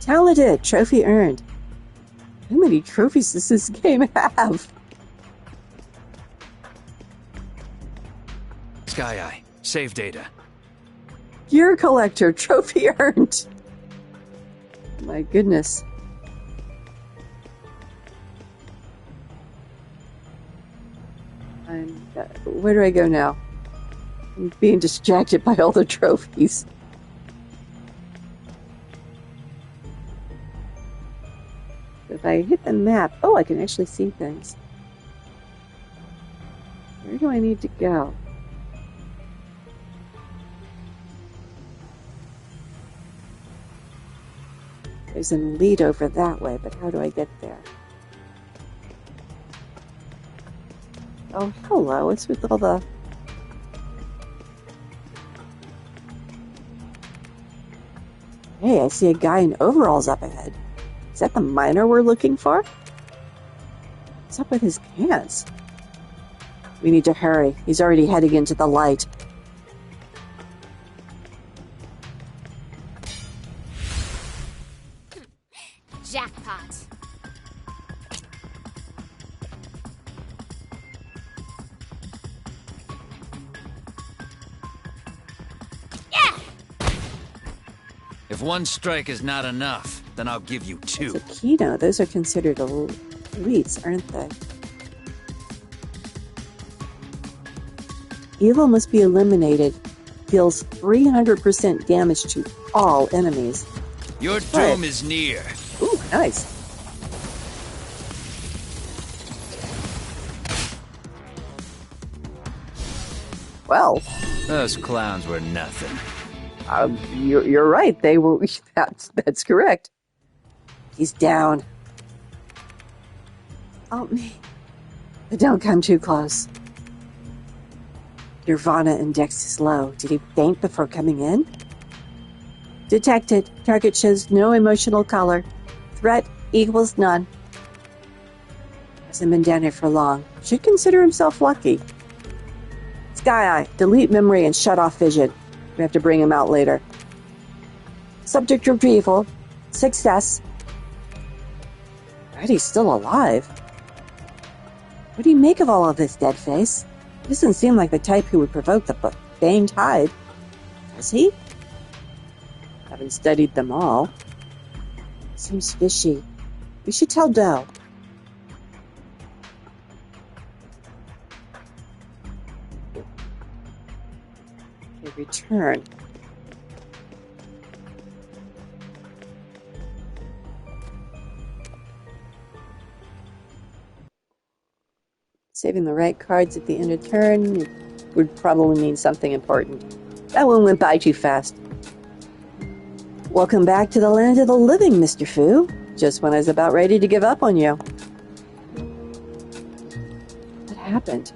Talented! Trophy earned. How many trophies does this game have? Sky Eye, save data. Gear collector! Trophy earned! My goodness. Where do I go now? I'm being distracted by all the trophies. If I hit the map, oh, I can actually see things. Where do I need to go? There's an lead over that way, but how do I get there? Oh, hello. What's with all the... Hey, I see a guy in overalls up ahead. Is that the miner we're looking for? What's up with his pants? We need to hurry. He's already heading into the light. Jackpot. If one strike is not enough, then I'll give you two. It's a Kino. Those are considered elites, aren't they? Evil must be eliminated. Deals 300% damage to all enemies. Your doom is near. Ooh, nice. Well, Those clowns were nothing. you're right. They were. That's correct. He's down. Oh, me. But don't come too close. Nirvana index is low. Did he faint before coming in? Detected. Target shows no emotional color. Threat equals none. Hasn't been down here for long. Should consider himself lucky. Sky Eye, delete memory and shut off vision. We have to bring him out later. Subject retrieval. Success. But he's still alive. What do you make of all of this, Deadface? He doesn't seem like the type who would provoke the Bane Tide. Does he? Haven't studied them all. Seems fishy. We should tell Doe. Okay, return. Saving the right cards at the end of turn would probably mean something important. That one went by too fast. Welcome back to the land of the living, Mr. Fu. Just when I was about ready to give up on you. What happened?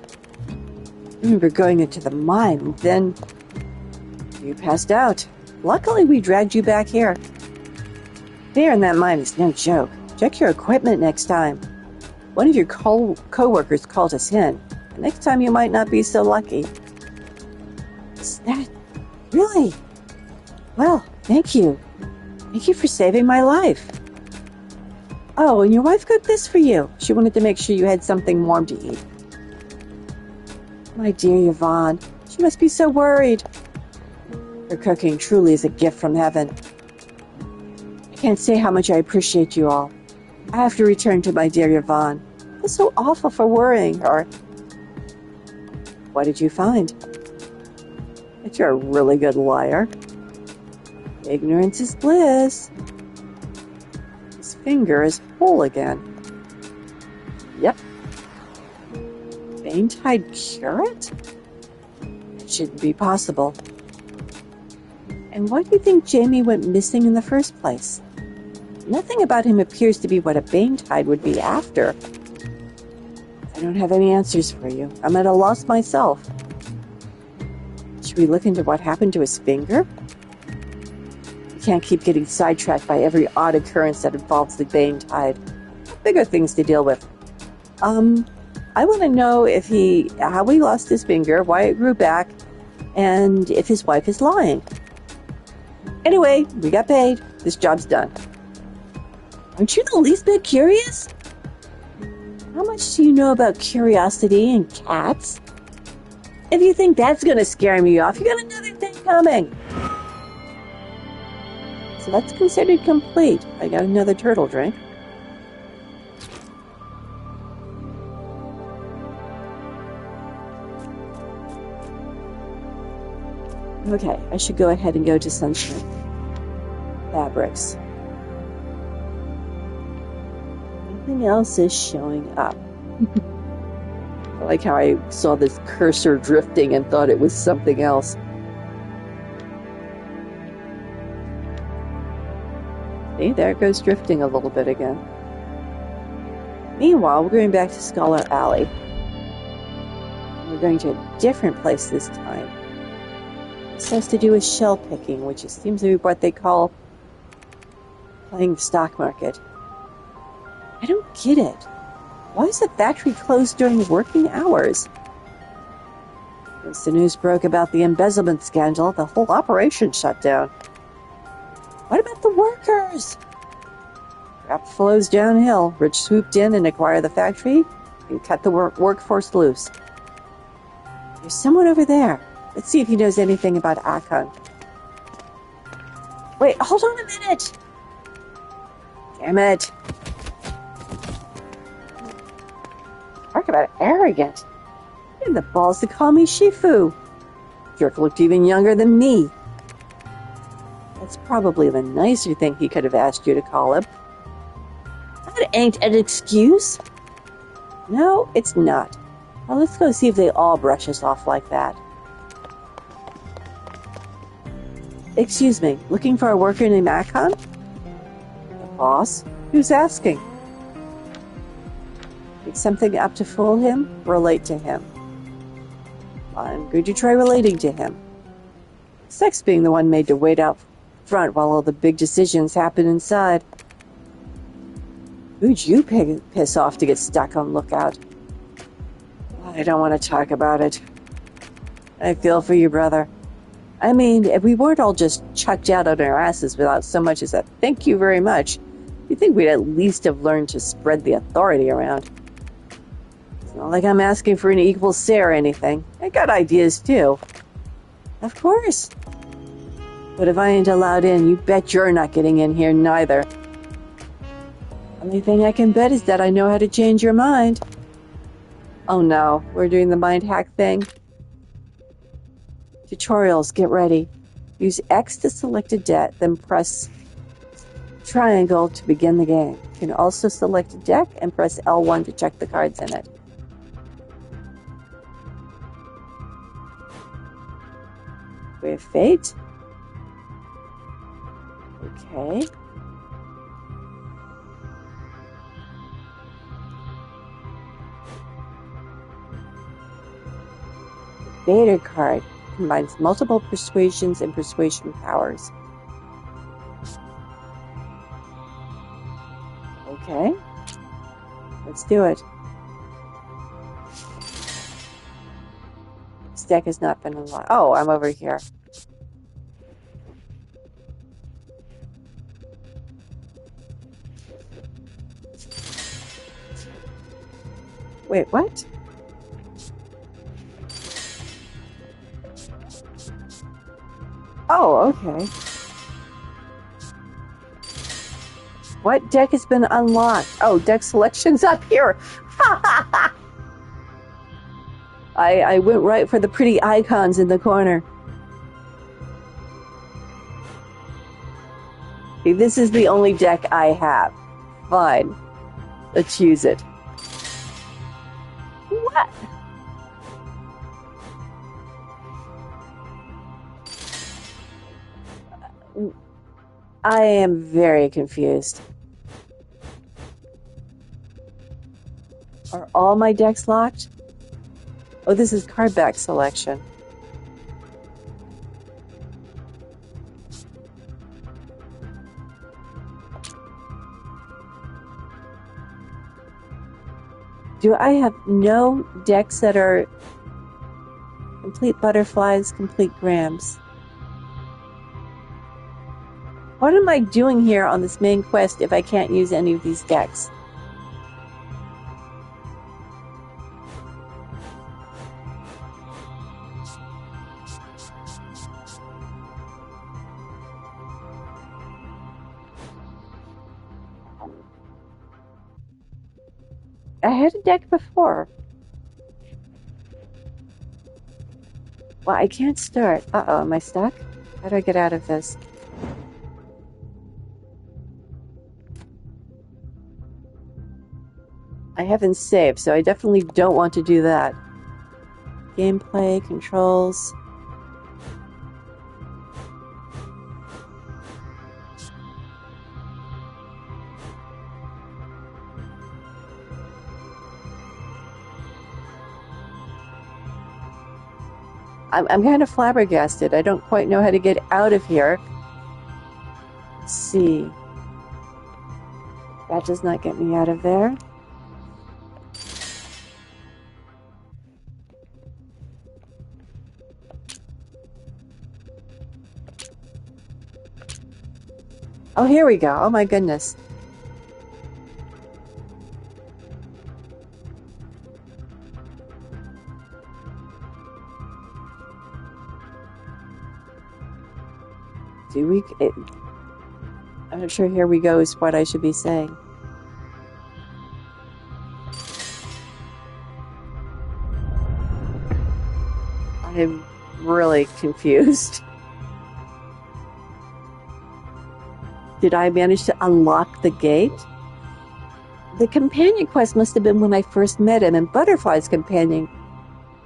I remember going into the mine, then you passed out. Luckily, we dragged you back here. There in that mine is no joke. Check your equipment next time. One of your co-workers called us in. The next time you might not be so lucky. Is that... Really? Well, thank you. Thank you for saving my life. Oh, and your wife cooked this for you. She wanted to make sure you had something warm to eat. My dear Yvonne, she must be so worried. Her cooking truly is a gift from heaven. I can't say how much I appreciate you all. I have to return to my dear Yvonne. It's so awful for worrying her. What did you find? That you're a really good liar. Ignorance is bliss. His finger is whole again. Yep. Bane-Tide Curate? It shouldn't be possible. And why do you think Jamie went missing in the first place? Nothing about him appears to be what a Bane-Tide would be after. I don't have any answers for you. I'm at a loss myself. Should we look into what happened to his finger? We can't keep getting sidetracked by every odd occurrence that involves the Bane-Tide. Bigger things to deal with. I want to know how he lost his finger, why it grew back, and if his wife is lying. Anyway, we got paid. This job's done. Aren't you the least bit curious? How much do you know about curiosity and cats? If you think that's gonna scare me off, you got another thing coming. So that's considered complete. I got another turtle drink. Okay, I should go ahead and go to Sunshine Fabrics. Nothing else is showing up. I like how I saw this cursor drifting and thought it was something else. See, there it goes drifting a little bit again. Meanwhile, we're going back to Scholar Alley. We're going to a different place this time. This has to do with shell picking, which seems to be what they call playing the stock market. I don't get it. Why is the factory closed during working hours? Once the news broke about the embezzlement scandal, the whole operation shut down. What about the workers? Crap flows downhill. Rich swooped in and acquired the factory and cut the workforce loose. There's someone over there. Let's see if he knows anything about Akon. Wait, hold on a minute! Damn it. Talk about arrogant. You had the balls to call me Shifu. Jerk looked even younger than me. That's probably the nicer thing he could have asked you to call him. That ain't an excuse. No, it's not. Well, let's go see if they all brush us off like that. Excuse me, looking for a worker named Akon? The boss? Who's asking? Pick something up to fool him? Relate to him. I'm going to try relating to him. Sex being the one made to wait out front while all the big decisions happen inside. Who'd you piss off to get stuck on lookout? I don't want to talk about it. I feel for you, brother. I mean, if we weren't all just chucked out on our asses without so much as a thank you very much, you'd think we'd at least have learned to spread the authority around. It's not like I'm asking for an equal say or anything. I got ideas, too. Of course. But if I ain't allowed in, you bet you're not getting in here, neither. Only thing I can bet is that I know how to change your mind. Oh no, we're doing the mind hack thing. Tutorials, get ready. Use X to select a deck, then press triangle to begin the game. You can also select a deck and press L1 to check the cards in it. We have Fate. Okay. Beta card combines multiple persuasions and persuasion powers. Okay. Let's do it. This deck has not been unlocked. Oh, I'm over here. Wait, what? Oh, okay. What deck has been unlocked? Oh, deck selection's up here. I went right for the pretty icons in the corner. Okay, this is the only deck I have. Fine. Let's use it. What? I am very confused. Are all my decks locked? Oh, this is card back selection. Do I have no decks that are complete butterflies, complete grams? What am I doing here on this main quest if I can't use any of these decks? I had a deck before. Well, I can't start. Uh-oh, am I stuck? How do I get out of this? I haven't saved, so I definitely don't want to do that. Gameplay, controls. I'm kind of flabbergasted. I don't quite know how to get out of here. Let's see. That does not get me out of there. Oh, here we go. Oh my goodness. I'm not sure here we go is what I should be saying. I'm really confused. Did I manage to unlock the gate? The companion quest must have been when I first met him, and Butterfly's companion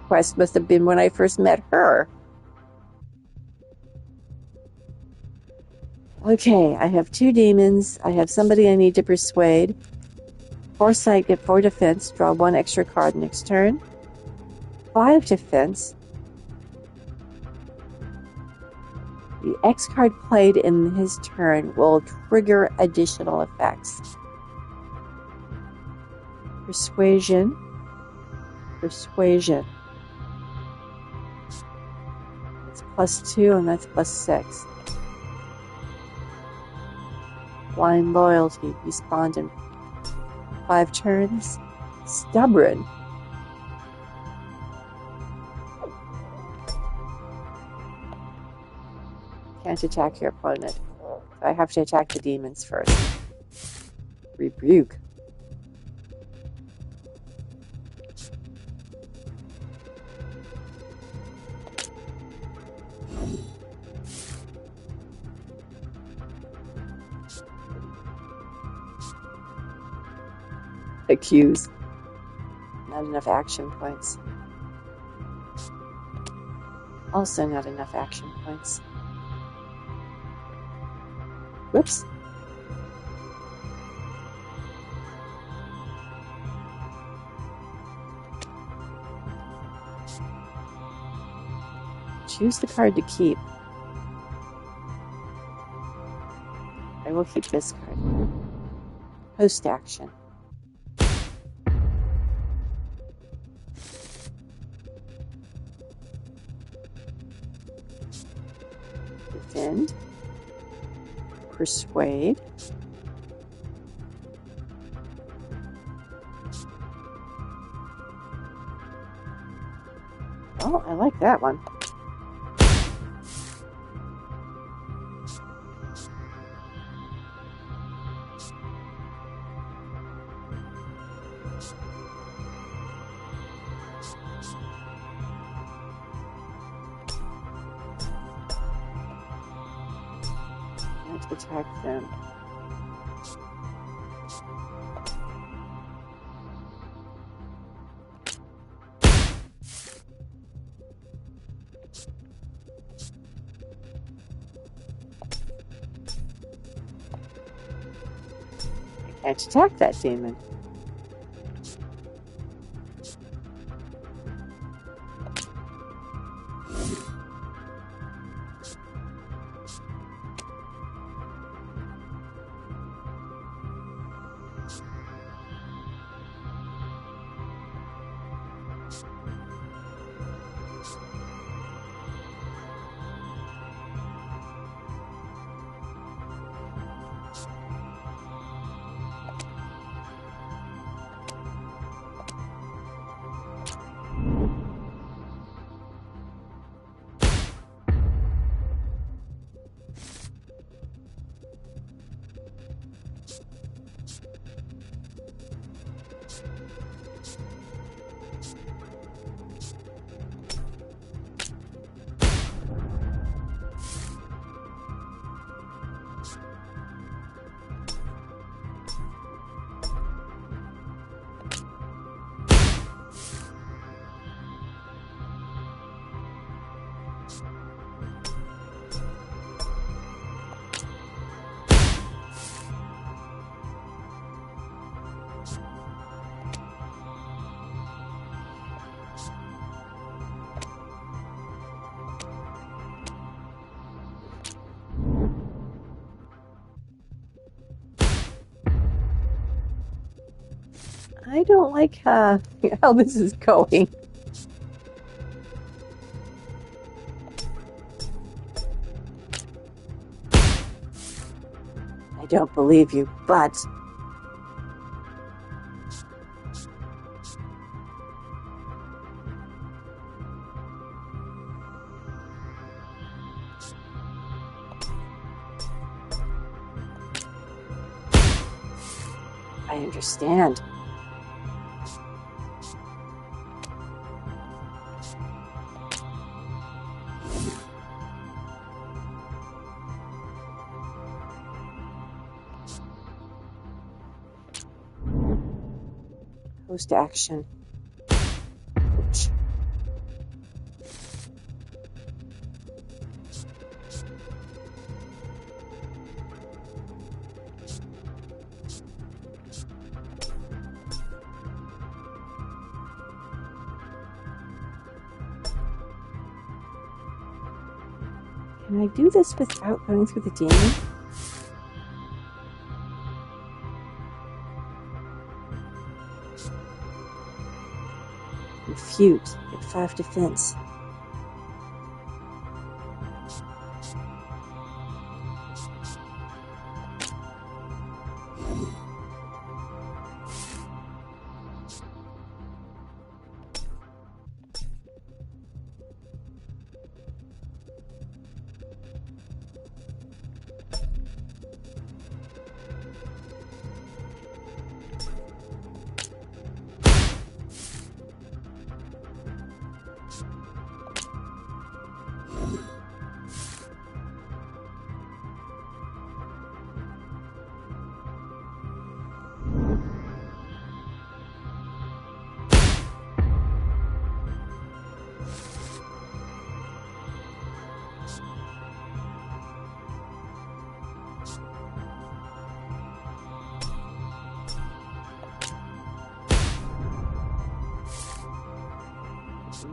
quest must have been when I first met her. Okay, I have 2 demons. I have somebody I need to persuade. 4 sight, get 4 defense. Draw 1 extra card next turn. 5 defense. The X card played in his turn will trigger additional effects. Persuasion. Persuasion. It's +2 and that's +6. Blind loyalty. Respond in 5 turns. Stubborn. Can't attack your opponent. So I have to attack the demons first. Rebuke. Accuse. Not enough action points. Also not enough action points. Whoops. Choose the card to keep. I will keep this card. Post action. Defend. Persuade. Oh, I like that one. Let's attack them. I can't attack that demon. I don't like how this is going. I don't believe you, but... I understand. Post action. Ouch. Can I do this without going through the demon? Refute. Get 5 defense.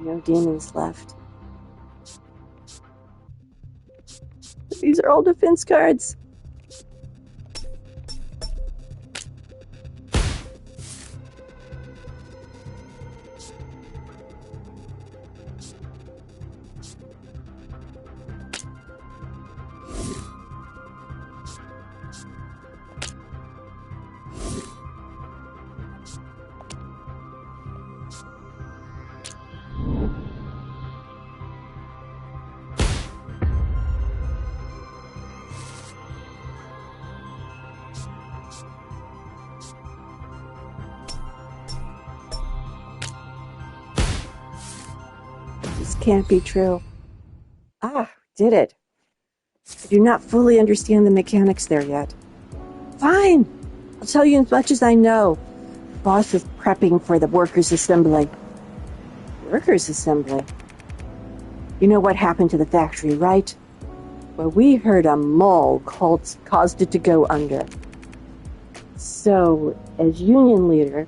No demons left. These are all defense cards. This can't be true. Ah, did it. I do not fully understand the mechanics there yet. Fine. I'll tell you as much as I know. Boss is prepping for the workers' assembly. Workers' assembly? You know what happened to the factory, right? Well, we heard a mole caused it to go under. So, as union leader,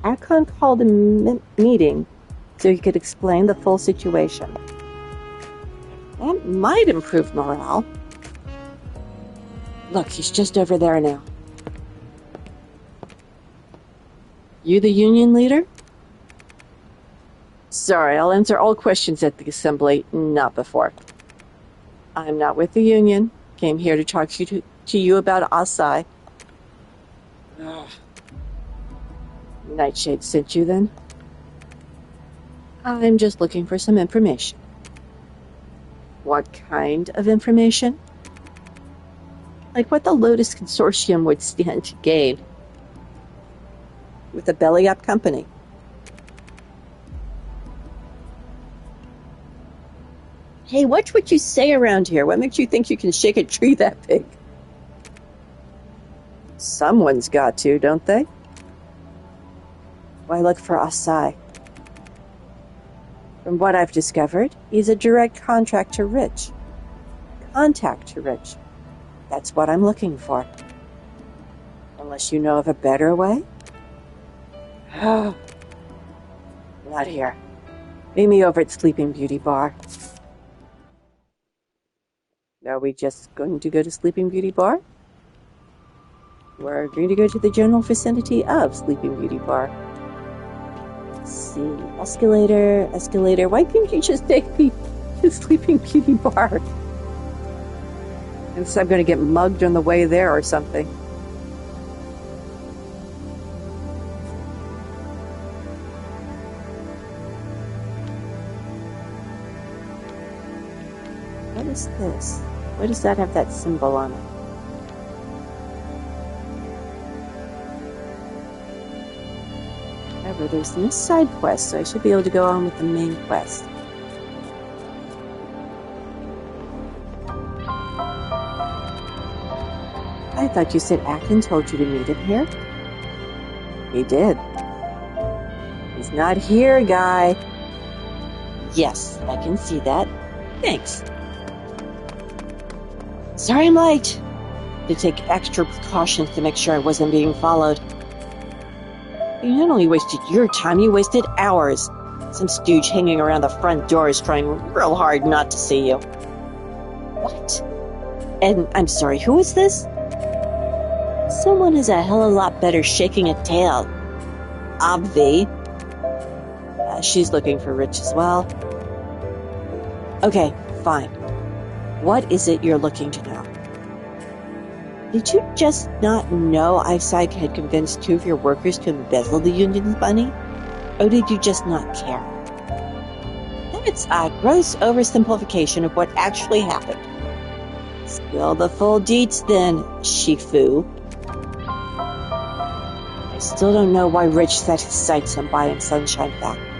Akon called a meeting so he could explain the full situation. That might improve morale. Look, he's just over there now. You the union leader? Sorry, I'll answer all questions at the assembly, not before. I'm not with the union. Came here to talk to you about Asai. Nightshade sent you then? I'm just looking for some information. What kind of information? Like what the Lotus Consortium would stand to gain with a belly-up company. Hey, watch what you say around here. What makes you think you can shake a tree that big? Someone's got to, don't they? Why look for Asai? From what I've discovered, he's a direct contact to Rich. That's what I'm looking for. Unless you know of a better way? Not here. Meet me over at Sleeping Beauty Bar. Are we just going to go to Sleeping Beauty Bar? We're going to go to the general vicinity of Sleeping Beauty Bar. Let's see. Escalator, escalator. Why can't you just take me to Sleeping Beauty Bar? And so I'm going to get mugged on the way there or something. What is this? Why does that have that symbol on it? However, there's no side quest, so I should be able to go on with the main quest. I thought you said Akin told you to meet him here? He did. He's not here, guy. Yes, I can see that. Thanks. Sorry I'm late. To take extra precautions to make sure I wasn't being followed. You not only wasted your time, you wasted ours. Some stooge hanging around the front door is trying real hard not to see you. What? And I'm sorry, who is this? Someone is a hell of a lot better shaking a tail. Obvi. She's looking for Rich as well. Okay, fine. What is it you're looking to know? Did you just not know Eyesight had convinced 2 of your workers to embezzle the union's money? Or did you just not care? That's a gross oversimplification of what actually happened. Spill the full deets then, Shifu. I still don't know why Rich set his sights on buying Sunshine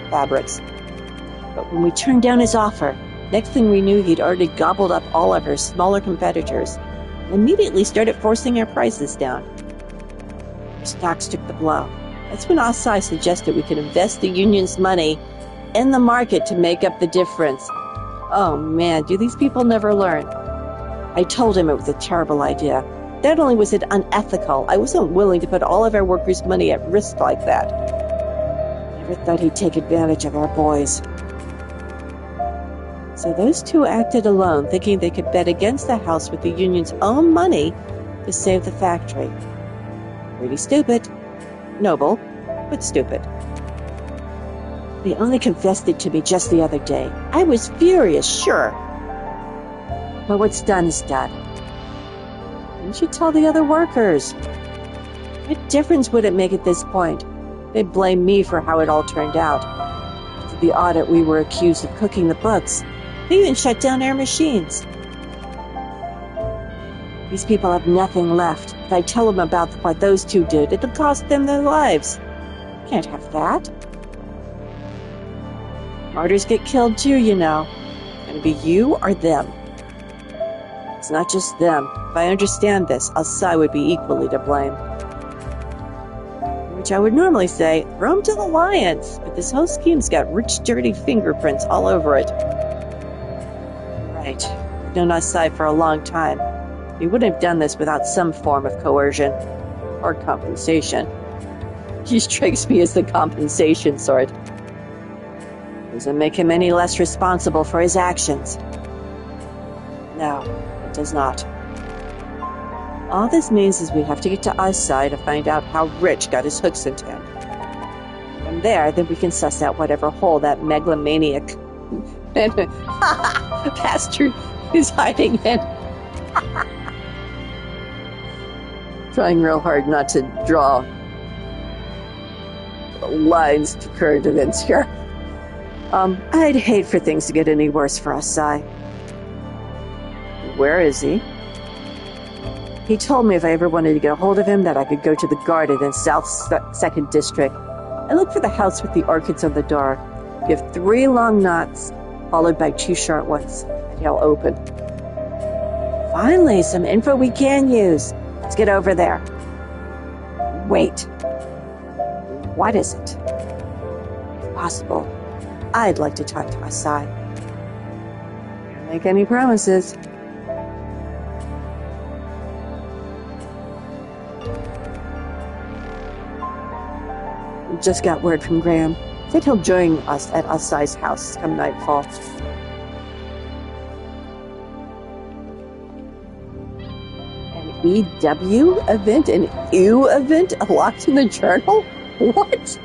Fabrics. But when we turned down his offer, next thing we knew he'd already gobbled up all of her smaller competitors and immediately started forcing our prices down. Our stocks took the blow. That's when Asai suggested we could invest the union's money in the market to make up the difference. Oh man, do these people never learn? I told him it was a terrible idea. Not only was it unethical, I wasn't willing to put all of our workers' money at risk like that. Never thought he'd take advantage of our boys. So those 2 acted alone, thinking they could bet against the house with the union's own money to save the factory. Pretty stupid. Noble, but stupid. They only confessed it to me just the other day. I was furious, sure. But what's done is done. You should tell the other workers. What difference would it make at this point? They'd blame me for how it all turned out. After the audit, we were accused of cooking the books. They even shut down our machines. These people have nothing left. If I tell them about what those 2 did, it'll cost them their lives. Can't have that. Martyrs get killed too, you know. It's gonna be you or them. It's not just them. If I understand this, Asai would be equally to blame. Which I would normally say, throw him to the lions, but this whole scheme's got rich, dirty fingerprints all over it. Right. I've known Asai for a long time. He wouldn't have done this without some form of coercion. Or compensation. He strikes me as the compensation sort. Doesn't make him any less responsible for his actions. No, it does not. All this means is we have to get to Asai to find out how Rich got his hooks into him. From there, then we can suss out whatever hole that megalomaniac pastor is hiding in. Trying real hard not to draw lines to current events here. I'd hate for things to get any worse for Asai. Where is he? He told me if I ever wanted to get a hold of him that I could go to the garden in South 2nd District and look for the house with the orchids on the door. Give 3 long knots, followed by 2 short ones, and he'll open. Finally, some info we can use. Let's get over there. Wait. What is it? If possible, I'd like to talk to Asai. Can't make any promises. We just got word from Graham. Said he'll join us at Asai's house come nightfall. And EW event and EW event locked in the journal? What?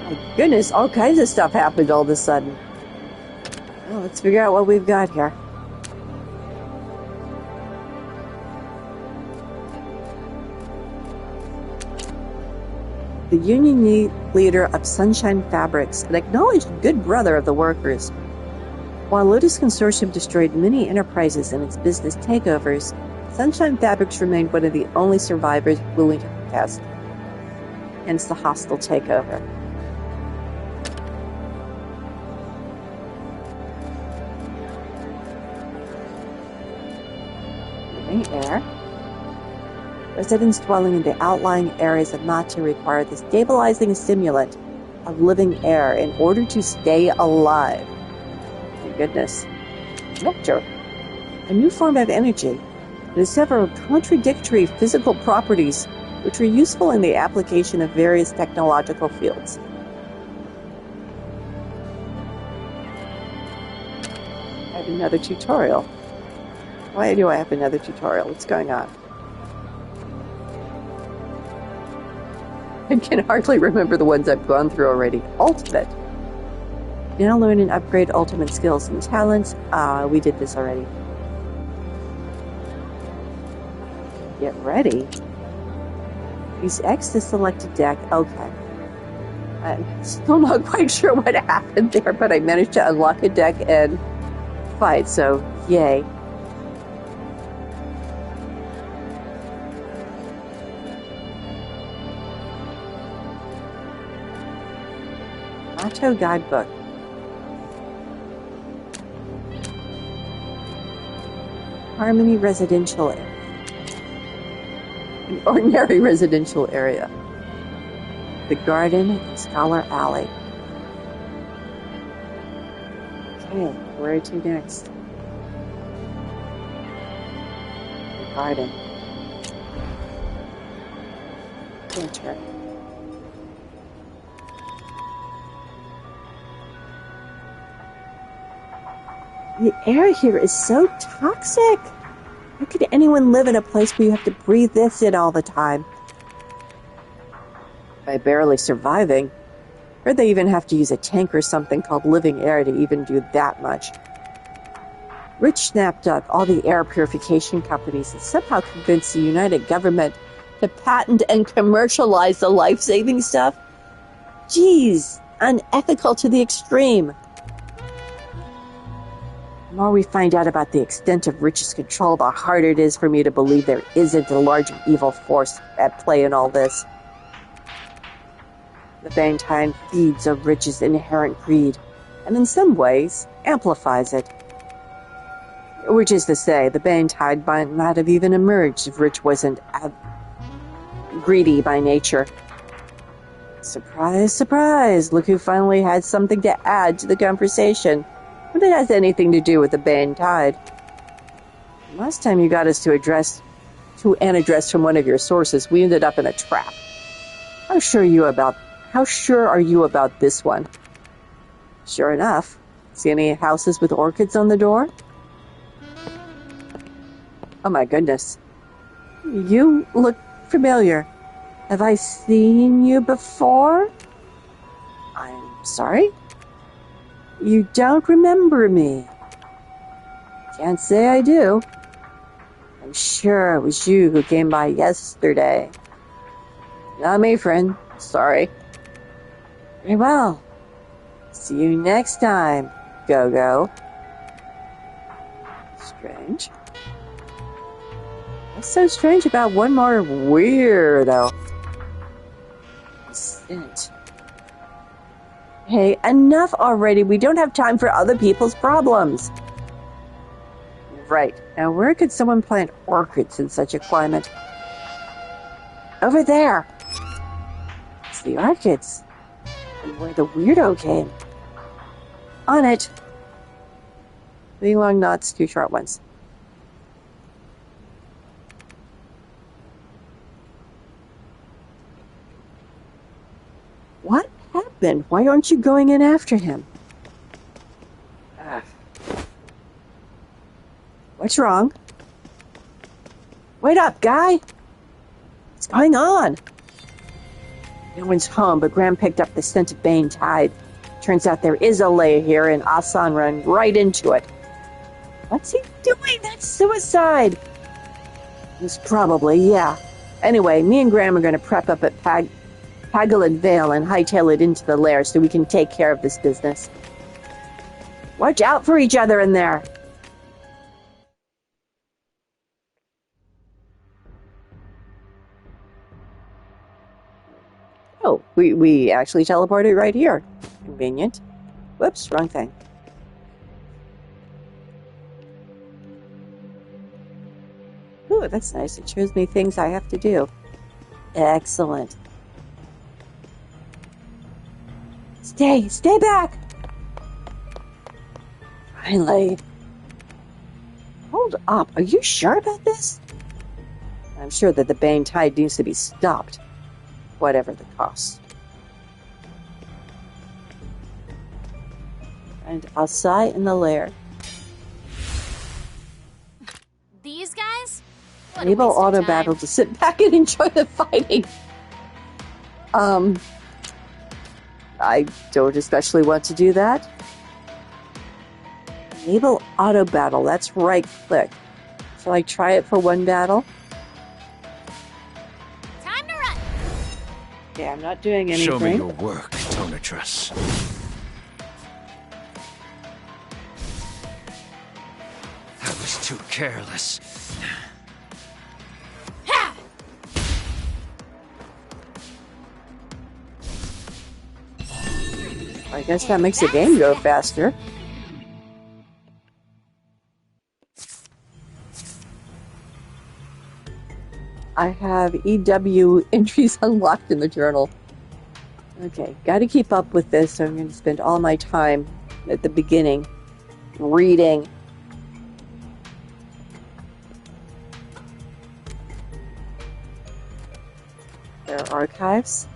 My goodness, all kinds of stuff happened all of a sudden. Well, let's figure out what we've got here. The union leader of Sunshine Fabrics, an acknowledged good brother of the workers. While Lotus Consortium destroyed many enterprises in its business takeovers, Sunshine Fabrics remained one of the only survivors willing to protest. Hence the hostile takeover. Living air. Residents dwelling in the outlying areas of Mato require the stabilizing stimulant of living air in order to stay alive. My goodness. Nectar. A new form of energy. It has several contradictory physical properties which are useful in the application of various technological fields. I have another tutorial. Why do I have another tutorial? What's going on? I can hardly remember the ones I've gone through already. Ultimate. Now learn and upgrade ultimate skills and talents. We did this already. Get ready. Use X to select a deck. Okay. I'm still not quite sure what happened there, but I managed to unlock a deck and fight, so yay. Mato Guidebook. Harmony Residential Area. An ordinary residential area. The Garden and Scholar Alley. Okay, where to next? The Garden. Enter. The air here is so toxic. How could anyone live in a place where you have to breathe this in all the time? By barely surviving. Or they even have to use a tank or something called living air to even do that much. Rich snapped up all the air purification companies and somehow convinced the United Government to patent and commercialize the life-saving stuff. Geez, unethical to the extreme. The more we find out about the extent of Rich's control, the harder it is for me to believe there isn't a large evil force at play in all this. The Bangtine feeds on Rich's inherent greed, and in some ways, amplifies it. Which is to say, the Bangtide might not have even emerged if Rich wasn't greedy by nature. Surprise, surprise, look who finally had something to add to the conversation. But it has anything to do with the Bangtide. Last time you got us to an address from one of your sources, we ended up in a trap. How sure are you about this one? Sure enough. See any houses with orchids on the door? Oh my goodness. You look familiar. Have I seen you before? I'm sorry? You don't remember me. Can't say I do. I'm sure it was you who came by yesterday. Not me, friend. Sorry. Very well. See you next time, Go-Go. Strange. What's so strange about one more weirdo? Scent. Hey, enough already. We don't have time for other people's problems. Right. Now, where could someone plant orchids in such a climate? Over there. It's the orchids. And where the weirdo came. On it. 3 long knots, 2 short ones. happened? Why aren't you going in after him? What's wrong? Wait up, guy! What's going on? No one's home, but Graham picked up the scent of Bane Tide. Turns out there is a lair here, and Asan ran right into it. What's he doing? That's suicide! It's probably, yeah. Anyway, me and Graham are going to prep up at Pagalid Vale and hightail it into the lair so we can take care of this business. Watch out for each other in there! Oh, we actually teleported right here. Convenient. Whoops, wrong thing. Ooh, that's nice. It shows me things I have to do. Excellent. Stay back! Finally. Hold up, are you sure about this? I'm sure that the Bane Tide needs to be stopped. Whatever the cost. And I'll sigh in the lair. These guys? What a Enable waste of auto time. battle to sit back and enjoy the fighting. I don't especially want to do that. Enable auto battle. That's right click. Shall I try it for one battle? Time to run. Okay, I'm not doing anything. Show me your work, Tonatress. I was too careless. Ha! I guess that makes the game go faster. I have EW entries unlocked in the journal. Okay, gotta keep up with this, so I'm going to spend all my time at the beginning reading. There are archives.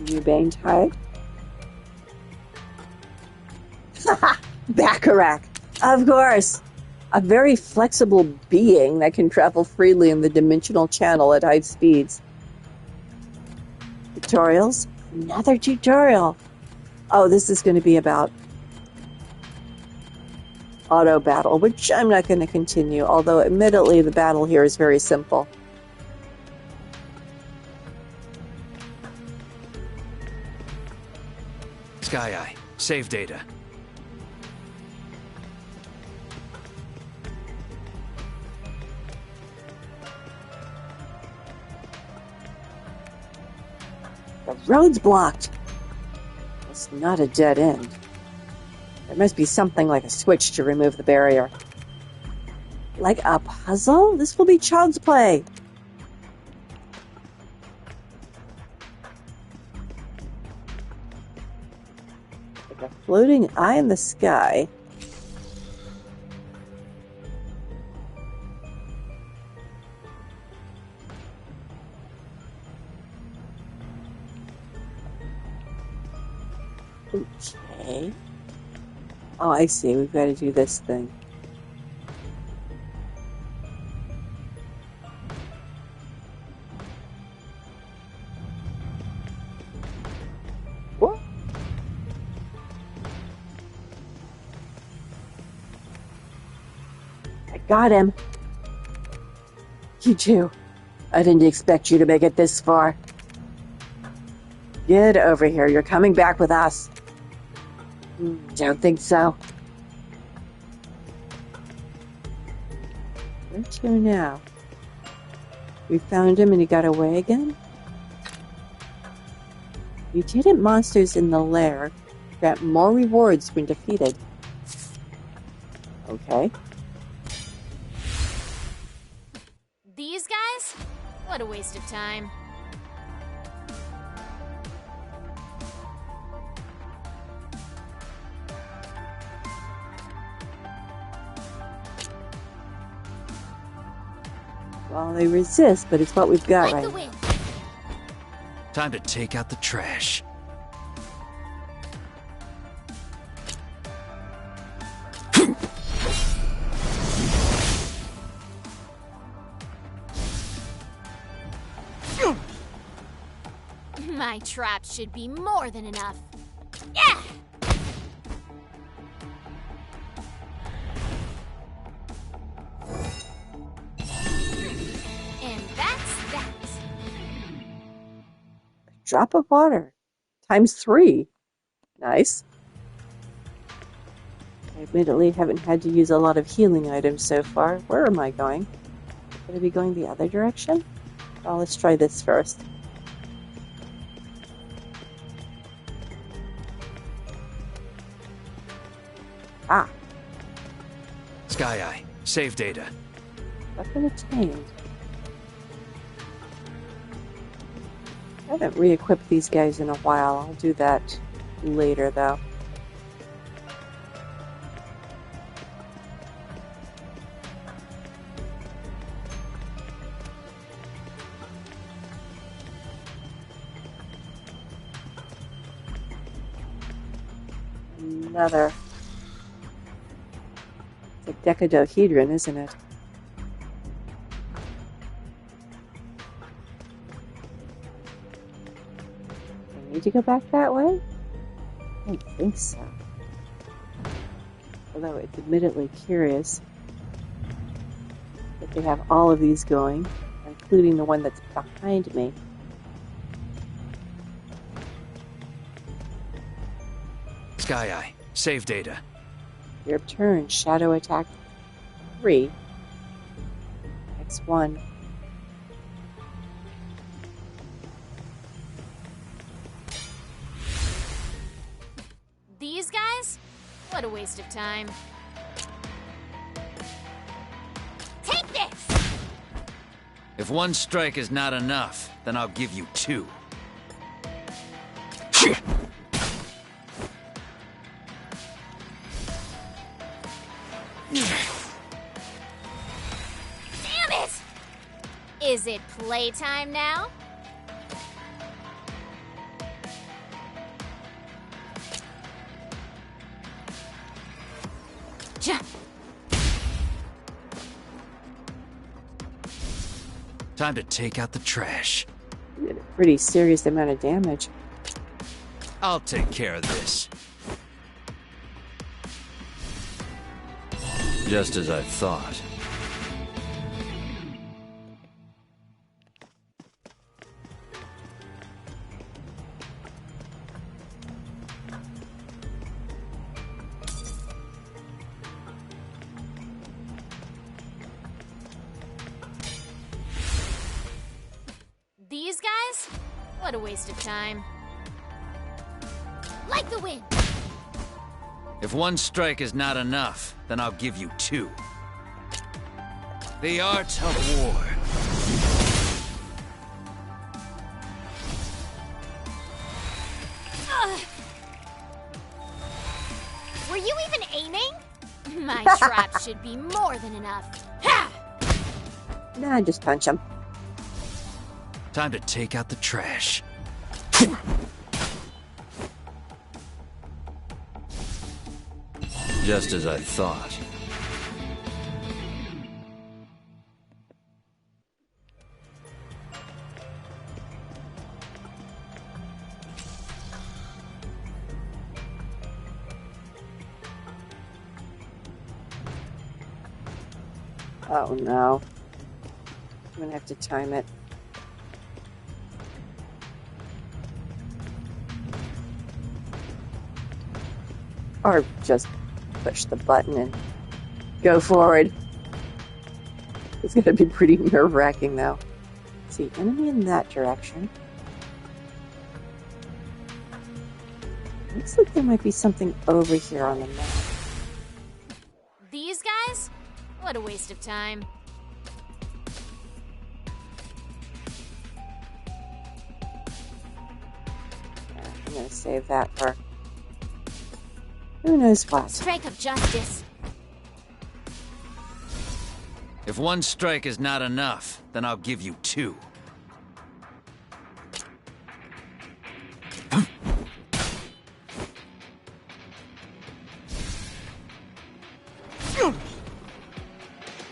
New Bane Tide. Bacharach! Of course! A very flexible being that can travel freely in the dimensional channel at high speeds. Tutorials? Another tutorial! Oh, this is going to be about auto battle, which I'm not going to continue, although admittedly the battle here is very simple. Sky Eye, save data. The road's blocked. It's not a dead end. There must be something like a switch to remove the barrier. Like a puzzle? This will be child's play. Like a floating eye in the sky. Okay. Oh, I see. We've got to do this thing. What? I got him. You too. I didn't expect you to make it this far. Get over here. You're coming back with us. Don't think so. Where to now? We found him and he got away again? Mutated monsters in the lair grant more rewards when defeated. Okay. These guys? What a waste of time. Well, they resist, but it's what we've got Like the right wind. Time to take out the trash. My trap should be more than enough. Yeah! And that's that. Drop of water. Times 3. Nice. I admittedly haven't had to use a lot of healing items so far. Where am I going? Could I be going the other direction? Well, let's try this first. Ah, Sky Eye, save data. weapon attained. I haven't re-equipped these guys in a while. I'll do that later, though. Another. It's a decadahedron, isn't it? I need to go back that way? I don't think so. Although it's admittedly curious that they have all of these going, including the one that's behind me. Sky Eye, save data. Your turn. Shadow attack 3. X1. These guys? What a waste of time. Take this! If one strike is not enough, then I'll give you 2. Damn it! Is it playtime now? Time to take out the trash. You did a pretty serious amount of damage. I'll take care of this. Just as I thought. These guys? What a waste of time. Like the wind! If one strike is not enough, then I'll give you 2. The art of war. Were you even aiming? My trap should be more than enough. Ha! Nah, just punch him. Time to take out the trash. Just as I thought. Oh no. I'm gonna have to time it. Or just push the button and go forward. It's gonna be pretty nerve-wracking though. See, enemy in that direction. Looks like there might be something over here on the map. These guys? What a waste of time. I'm gonna save that for who knows what. Strike of justice. If one strike is not enough, then I'll give you 2.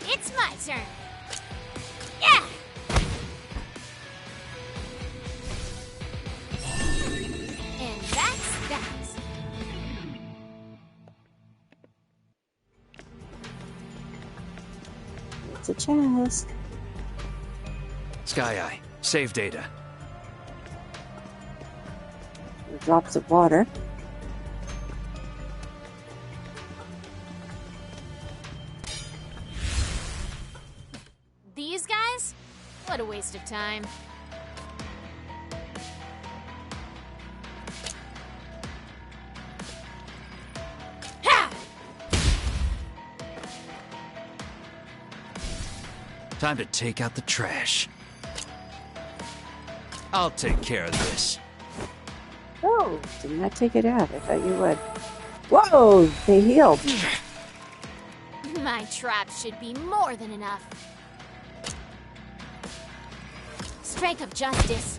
It's my turn. Yeah! And that's that. It's a chest. Sky Eye, save data. Drops of water. These guys? What a waste of time. Ha! Time to take out the trash. I'll take care of this. Oh, did not take it out. I thought you would. Whoa, they healed. My trap should be more than enough. Strike of justice.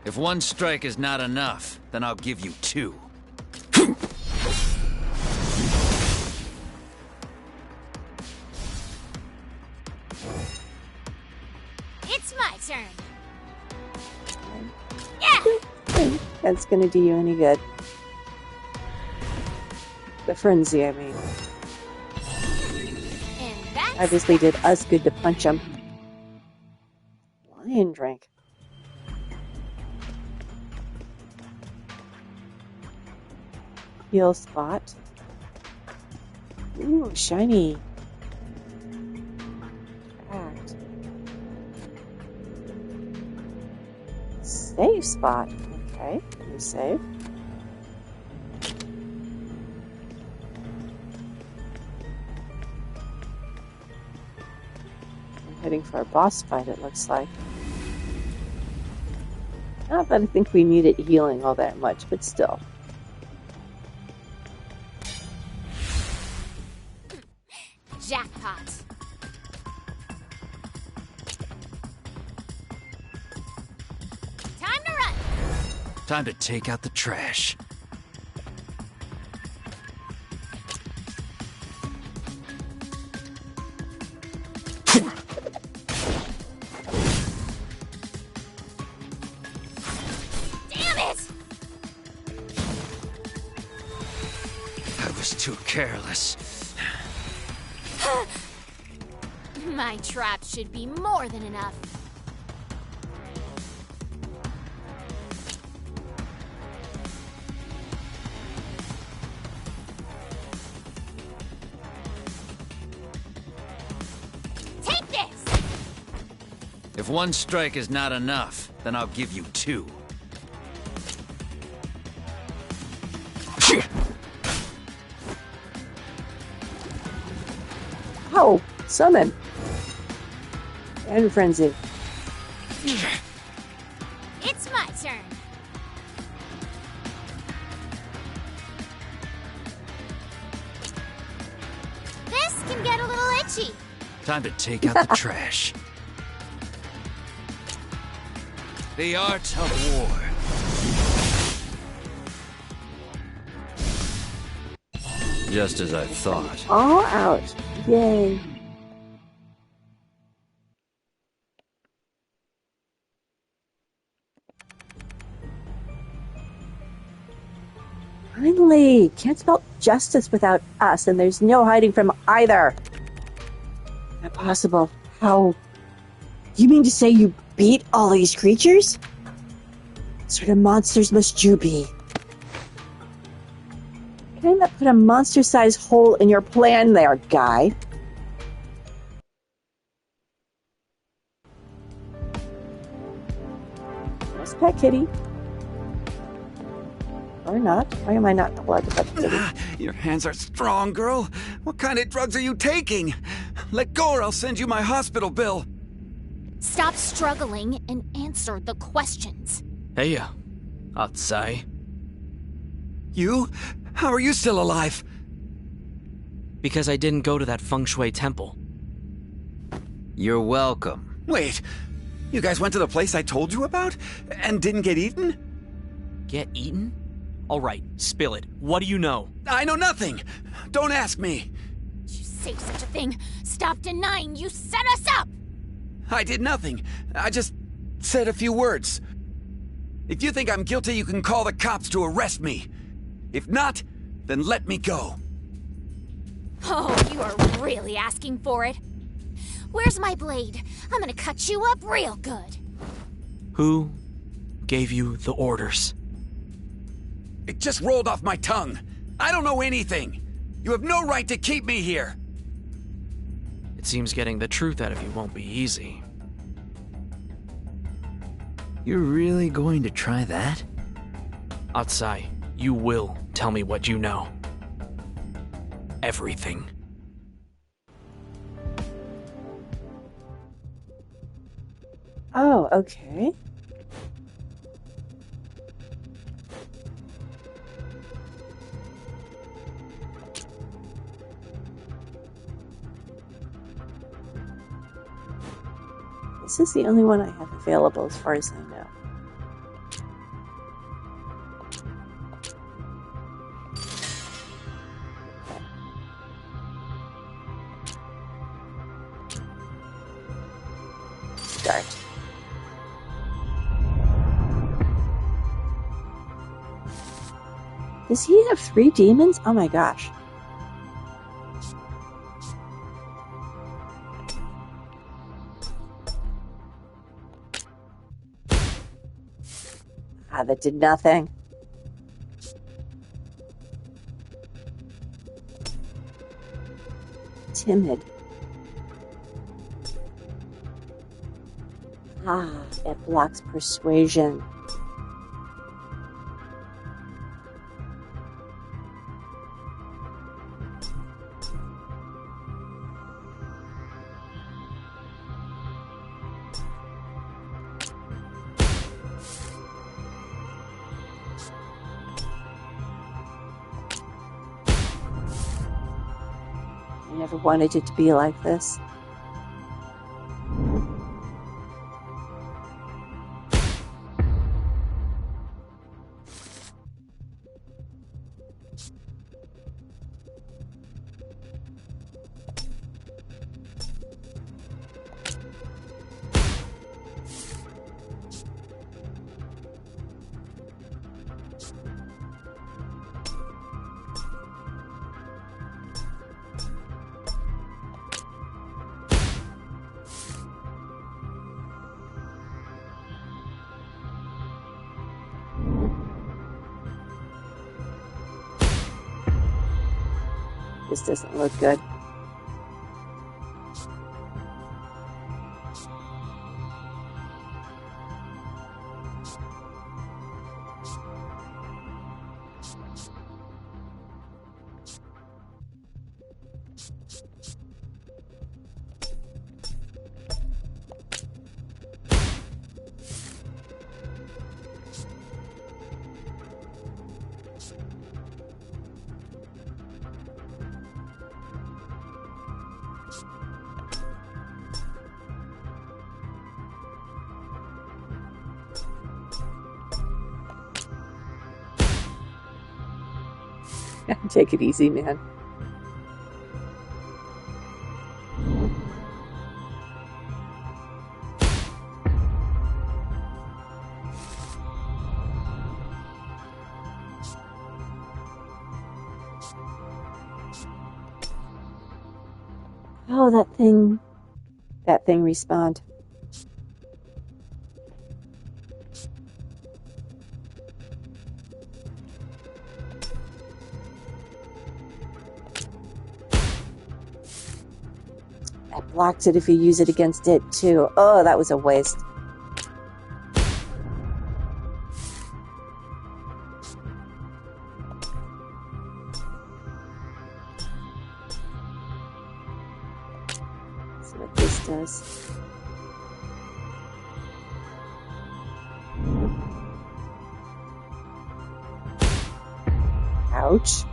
If one strike is not enough, then I'll give you two. It's my turn. Yeah! That's gonna do you any good. The frenzy, I mean. And that's Obviously did us good to punch him. Lion drink. Heal spot. Ooh, shiny. Act. Save spot. Okay, let me save. I'm heading for a boss fight, it looks like. Not that I think we needed healing all that much, but still. jackpot. Time to run. Time to take out the trash. Damn it! I was too careless. My trap should be more than enough. Take this! If one strike is not enough, then I'll give you two. Oh, summon. And frenzy. It's my turn. This can get a little itchy. Time to take out the trash. The art of war. Just as I thought. All out. Yay. Finally! Can't spell justice without us, and there's no hiding from either. Not possible. How? You mean to say you beat all these creatures? What sort of monsters must you be? Kind of put a monster-sized hole in your plan there, guy. Yes, pet kitty. Or not. Why am I not allowed to pet the kitty? Your hands are strong, girl. What kind of drugs are you taking? Let go or I'll send you my hospital bill. Stop struggling and answer the questions. Hey, outside. You? How are you still alive? Because I didn't go to that feng shui temple. You're welcome. Wait, you guys went to the place I told you about? And didn't get eaten? Get eaten? All right, spill it. What do you know? I know nothing. Don't ask me. You say such a thing. Stop denying you set us up! I did nothing. I just said a few words. If you think I'm guilty, you can call the cops to arrest me. If not, then let me go. Oh, you are really asking for it. Where's my blade? I'm gonna cut you up real good. Who gave you the orders? It just rolled off my tongue. I don't know anything. You have no right to keep me here. It seems getting the truth out of you won't be easy. You're really going to try that? Atsai, you will tell me what you know. Everything. Oh, okay. This is the only one I have available as far as I know. Start. Does he have 3 demons? Oh my gosh. Ah, that did nothing. Timid. Ah, it blocks persuasion. I never wanted it to be like this. This doesn't look good. Take it easy, man. Oh, that thing respawned. That blocks it if you use it against it too. Oh, that was a waste. See what this does. Ouch.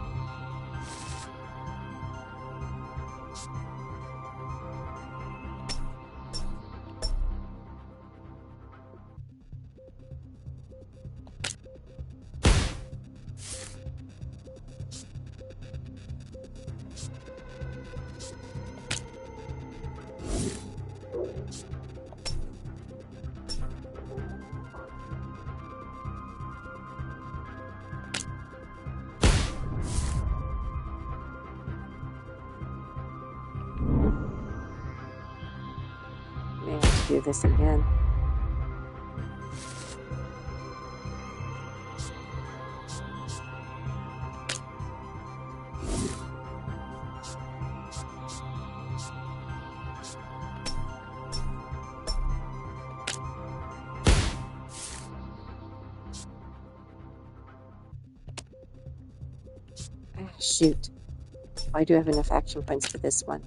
do this again. Shoot. I do have enough action points for this one.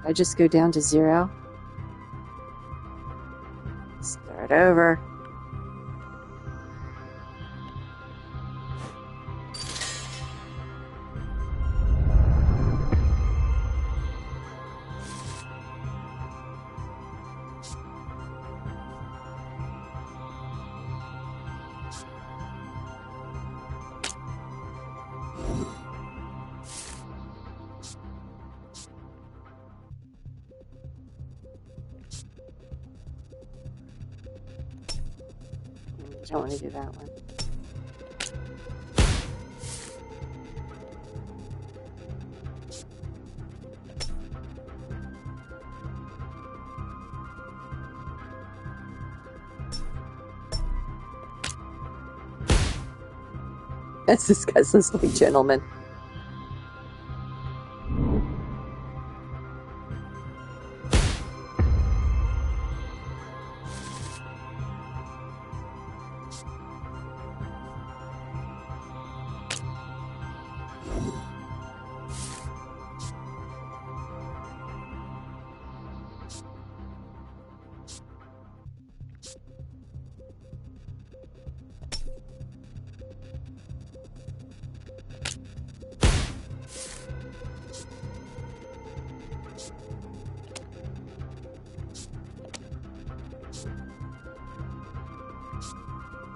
I just go down to 0. Start over. Don't want to do that one. That's disgustingly gentleman.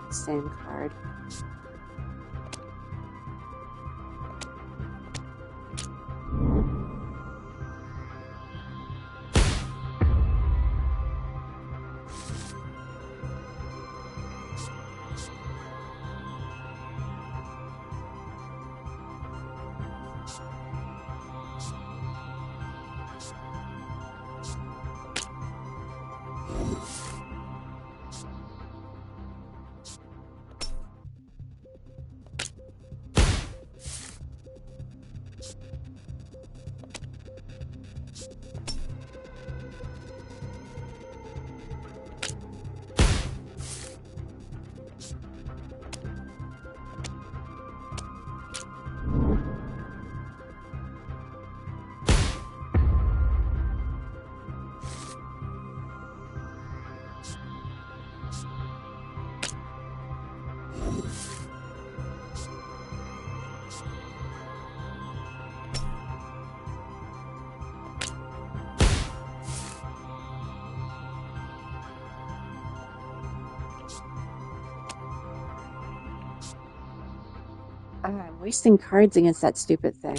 Same card. I'm wasting cards against that stupid thing.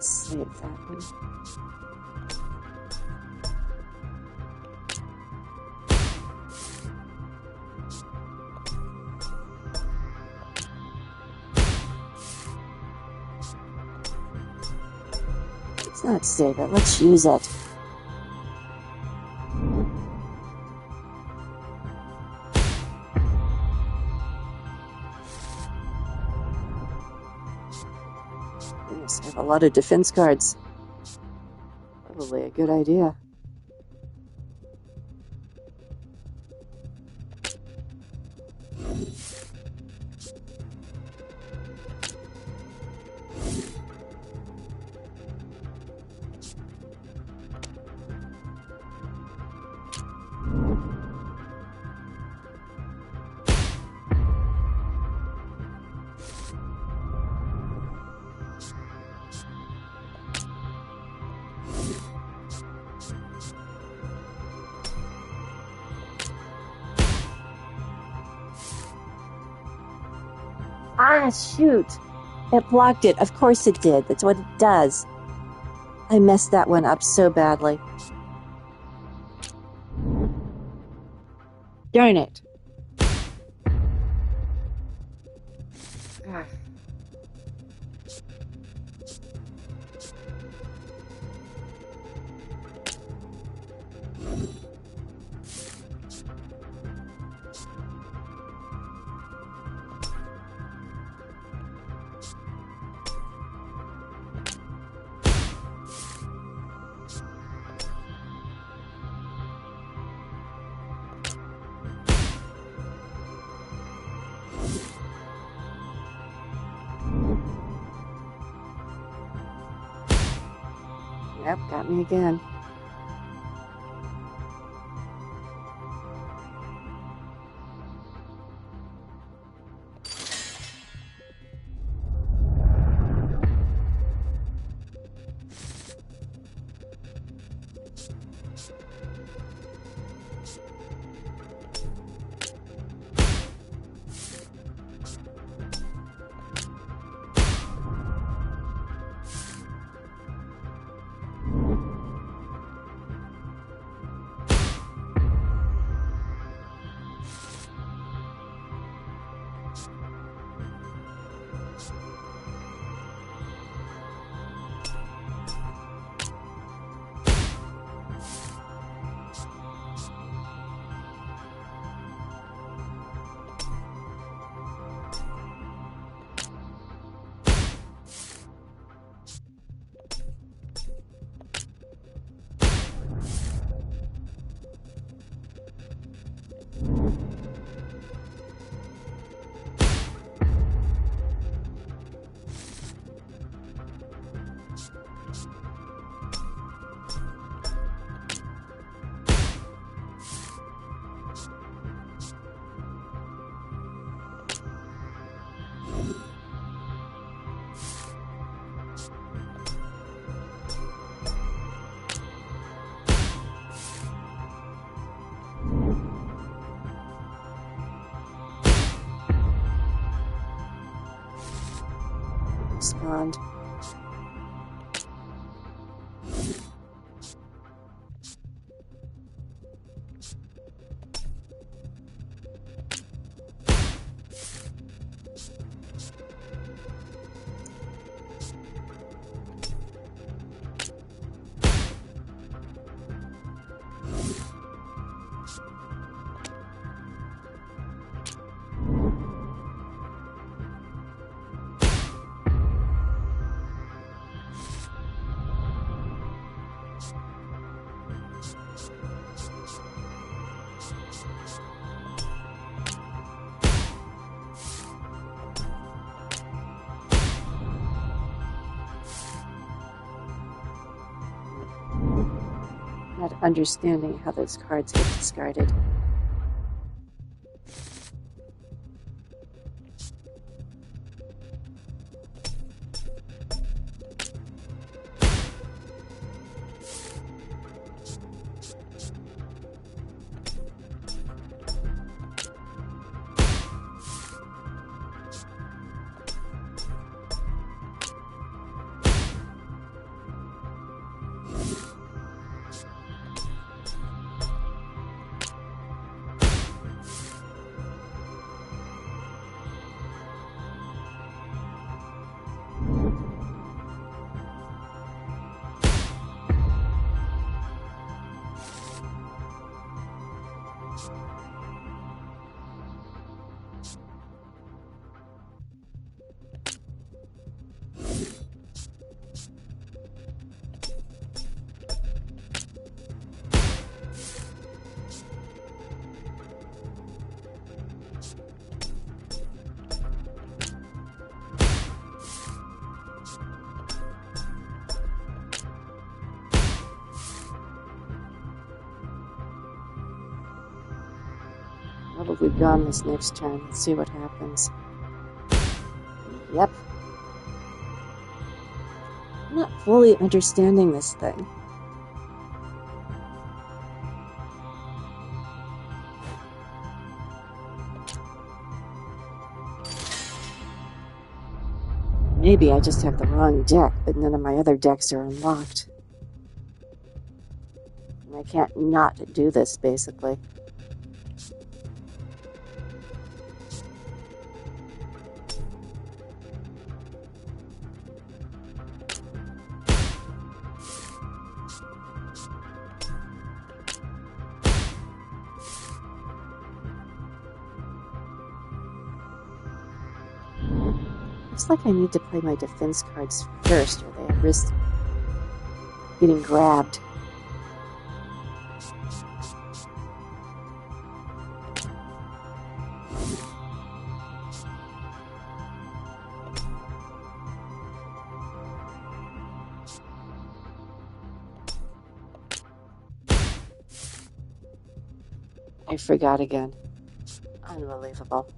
Save that one. Let's not save it. Let's use it. Goodness, I have a lot of defense cards. Probably a good idea. Ah, shoot. It blocked it. Of course it did. That's what it does. I messed that one up so badly. Darn it. Ah. Yep, got me again. Respond. Not understanding how those cards get discarded. we've gone this next turn. Let's see what happens. Yep. I'm not fully understanding this thing. Maybe I just have the wrong deck, but none of my other decks are unlocked. And I can't not do this, basically. Looks like I need to play my defense cards first, or they risk getting grabbed. I forgot again. Unbelievable.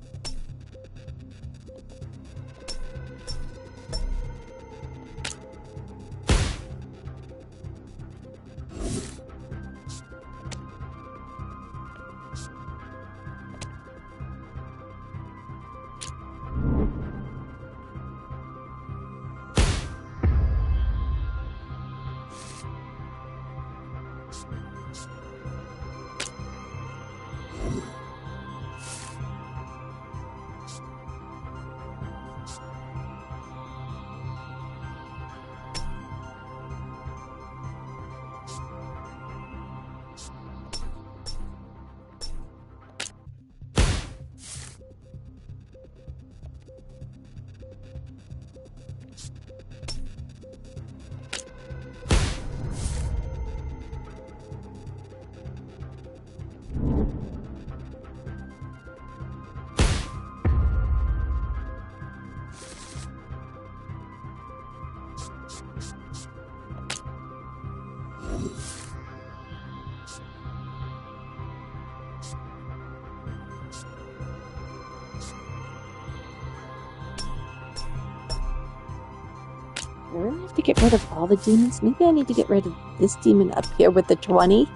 Do I really have to get rid of all the demons? Maybe I need to get rid of this demon up here with the 20.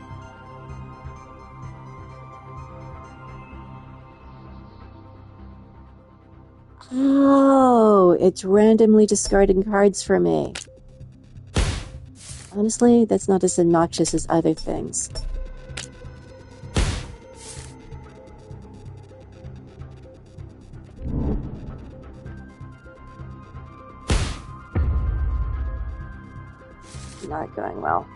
Oh, it's randomly discarding cards for me. Honestly, that's not as obnoxious as other things. Not going well.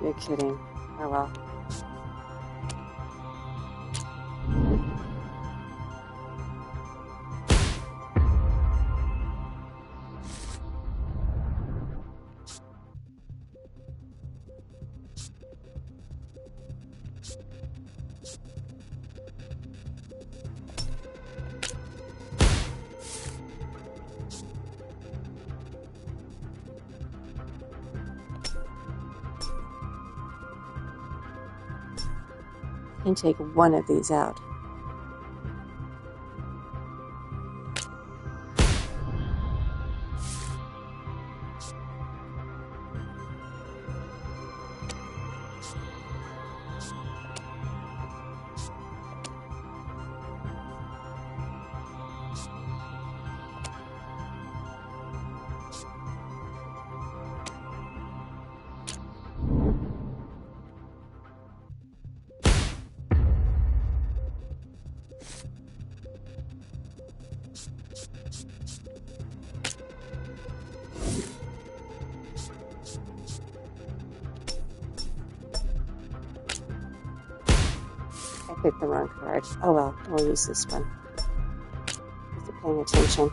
You're kidding. Oh well. And take one of these out. I picked the wrong card. Oh well, we'll use this one. If you're paying attention.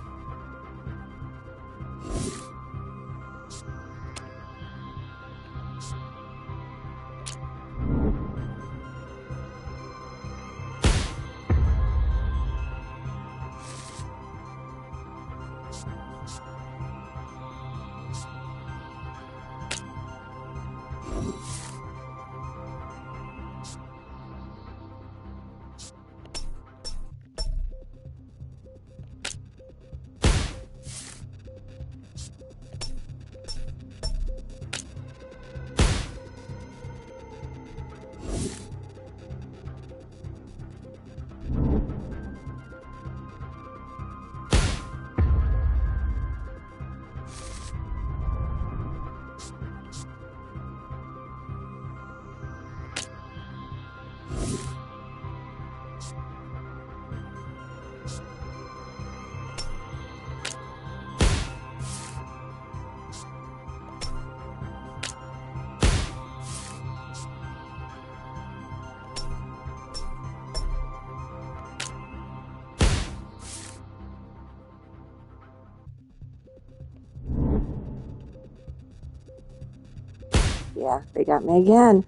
Yeah, they got me again.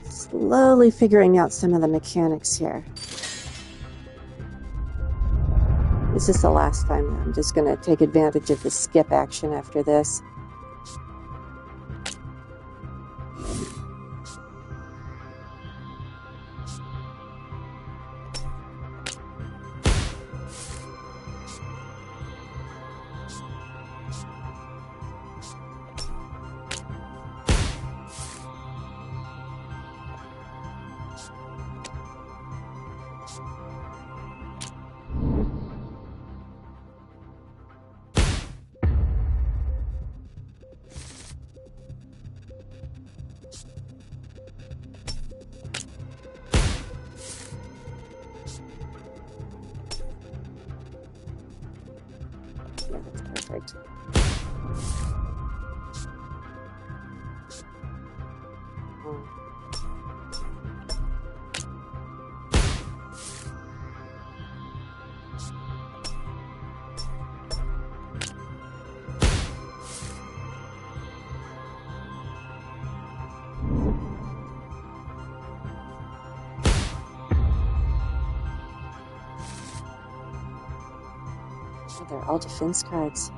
Slowly figuring out some of the mechanics here. This is the last time. I'm just going to take advantage of the skip action after this. Yeah, that's perfect. Oh, they're all defense cards.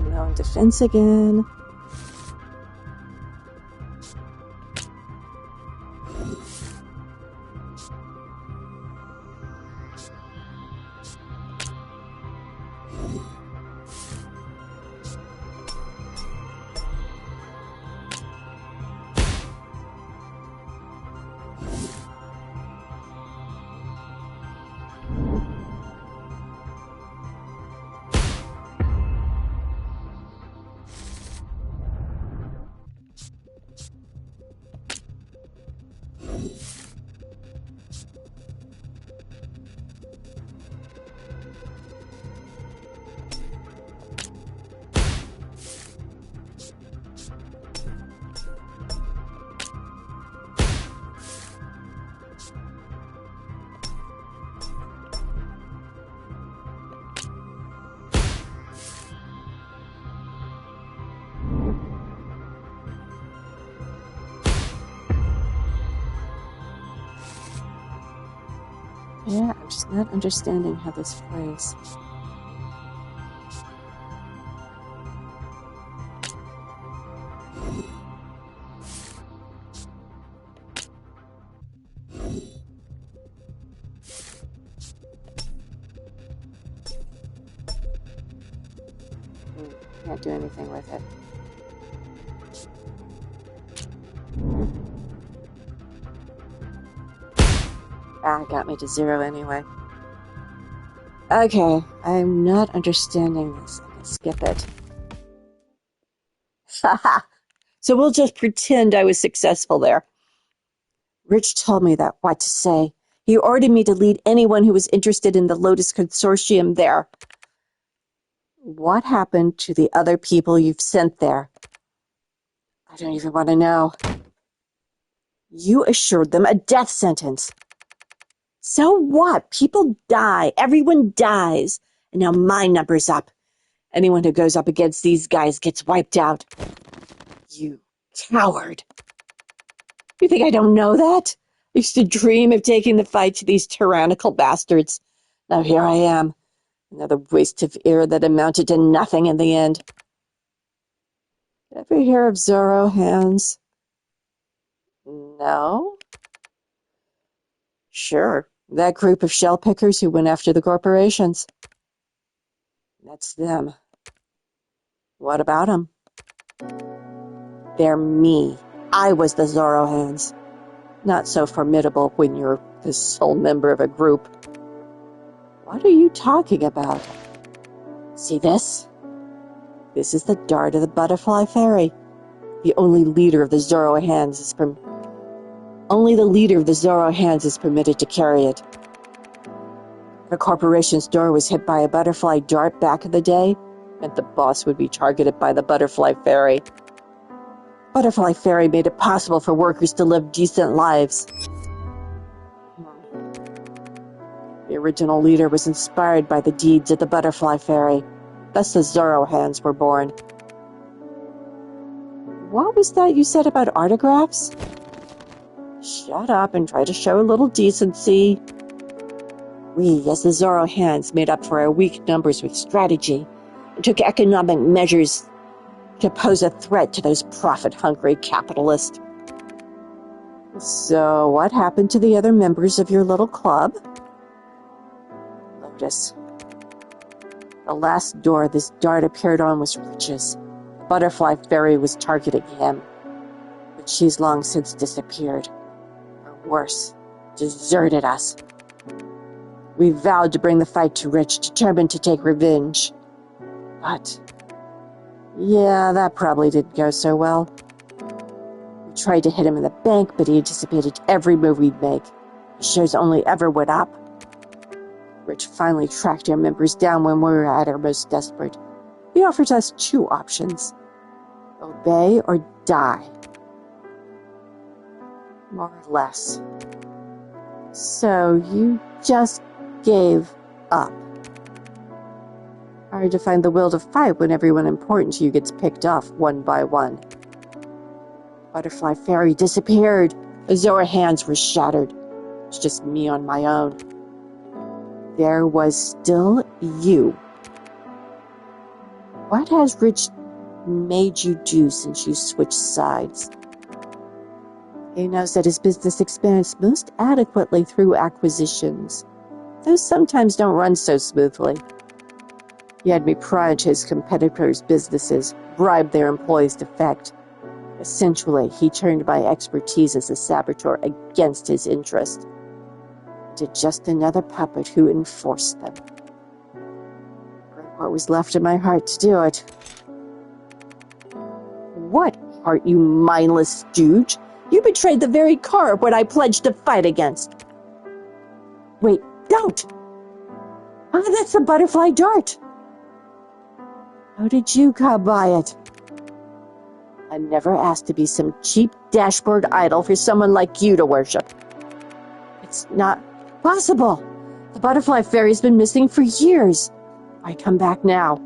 Now in defense again. Not understanding how this plays. Can't do anything with it. Got me to 0 anyway. Okay, I'm not understanding this. I can skip it. Haha! So we'll just pretend I was successful there. Rich told me that what to say. He ordered me to lead anyone who was interested in the Lotus Consortium there. What happened to the other people you've sent there? I don't even want to know. You assured them a death sentence. So what? People die. Everyone dies. And now my number's up. Anyone who goes up against these guys gets wiped out. You coward. You think I don't know that? I used to dream of taking the fight to these tyrannical bastards. Now here I am. Another waste of air that amounted to nothing in the end. Ever hear of Zorro Hands? No? Sure. That group of shell pickers who went after the corporations. That's them. What about them? They're me. I was the Zorro Hands. Not so formidable when you're the sole member of a group. What are you talking about? See this? This is the dart of the Butterfly Fairy. Only the leader of the Zorro Hands is permitted to carry it. The corporation's door was hit by a butterfly dart back in the day, and the boss would be targeted by the Butterfly Fairy. Butterfly Fairy made it possible for workers to live decent lives. The original leader was inspired by the deeds of the Butterfly Fairy. Thus the Zorro Hands were born. What was that you said about autographs? Shut up and try to show a little decency. We, as the Zorro Hands, made up for our weak numbers with strategy and took economic measures to pose a threat to those profit-hungry capitalists. So, what happened to the other members of your little club? Lotus. The last door this dart appeared on was Rich's. The Butterfly Fairy was targeting him, but she's long since disappeared. Or worse, deserted us. We vowed to bring the fight to Rich, determined to take revenge. But, yeah, that probably didn't go so well. We tried to hit him in the bank, but he anticipated every move we'd make. His shares only ever went up. Rich finally tracked our members down when we were at our most desperate. He offers us 2 options. Obey or die. More or less. So you just gave up. Hard to find the will to fight when everyone important to you gets picked off one by one. Butterfly Fairy disappeared. The Zorro Hands were shattered. It's just me on my own. There was still you. What has Rich made you do since you switched sides? He knows that his business expands most adequately through acquisitions. Those sometimes don't run so smoothly. He had me pry into his competitors' businesses, bribe their employees to defect. Essentially, he turned my expertise as a saboteur against his interest. To just another puppet who enforced them. Broke what was left of my heart to do it. What heart, you mindless stooge? You betrayed the very core of what I pledged to fight against. Wait, don't! Ah, that's the butterfly dart! How did you come by it? I never asked to be some cheap dashboard idol for someone like you to worship. It's not possible. The Butterfly Fairy's been missing for years. Why come back now?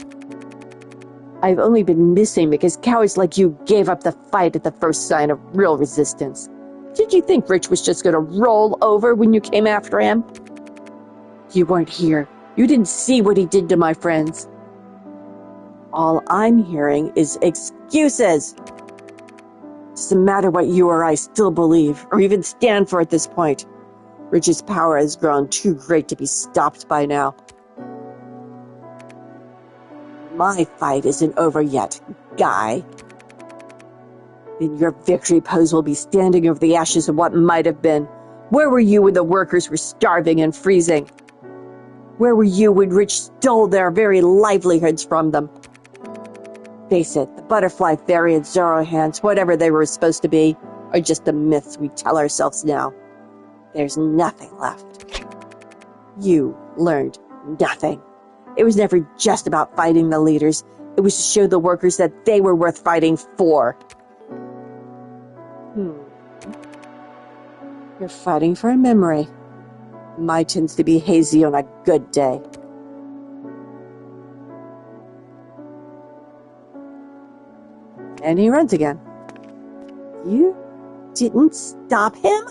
I've only been missing because cowards like you gave up the fight at the first sign of real resistance. Did you think Rich was just going to roll over when you came after him? You weren't here. You didn't see what he did to my friends. All I'm hearing is excuses. Doesn't matter what you or I still believe, or even stand for at this point. Rich's power has grown too great to be stopped by now. My fight isn't over yet, Guy. In your victory pose will be standing over the ashes of what might have been. Where were you when the workers were starving and freezing? Where were you when Rich stole their very livelihoods from them? Face it, the butterfly fairy and Zorro hands, whatever they were supposed to be, are just the myths we tell ourselves now. There's nothing left. You learned nothing. It was never just about fighting the leaders. It was to show the workers that they were worth fighting for. You're fighting for a memory. Mine tends to be hazy on a good day. And he runs again. You didn't stop him?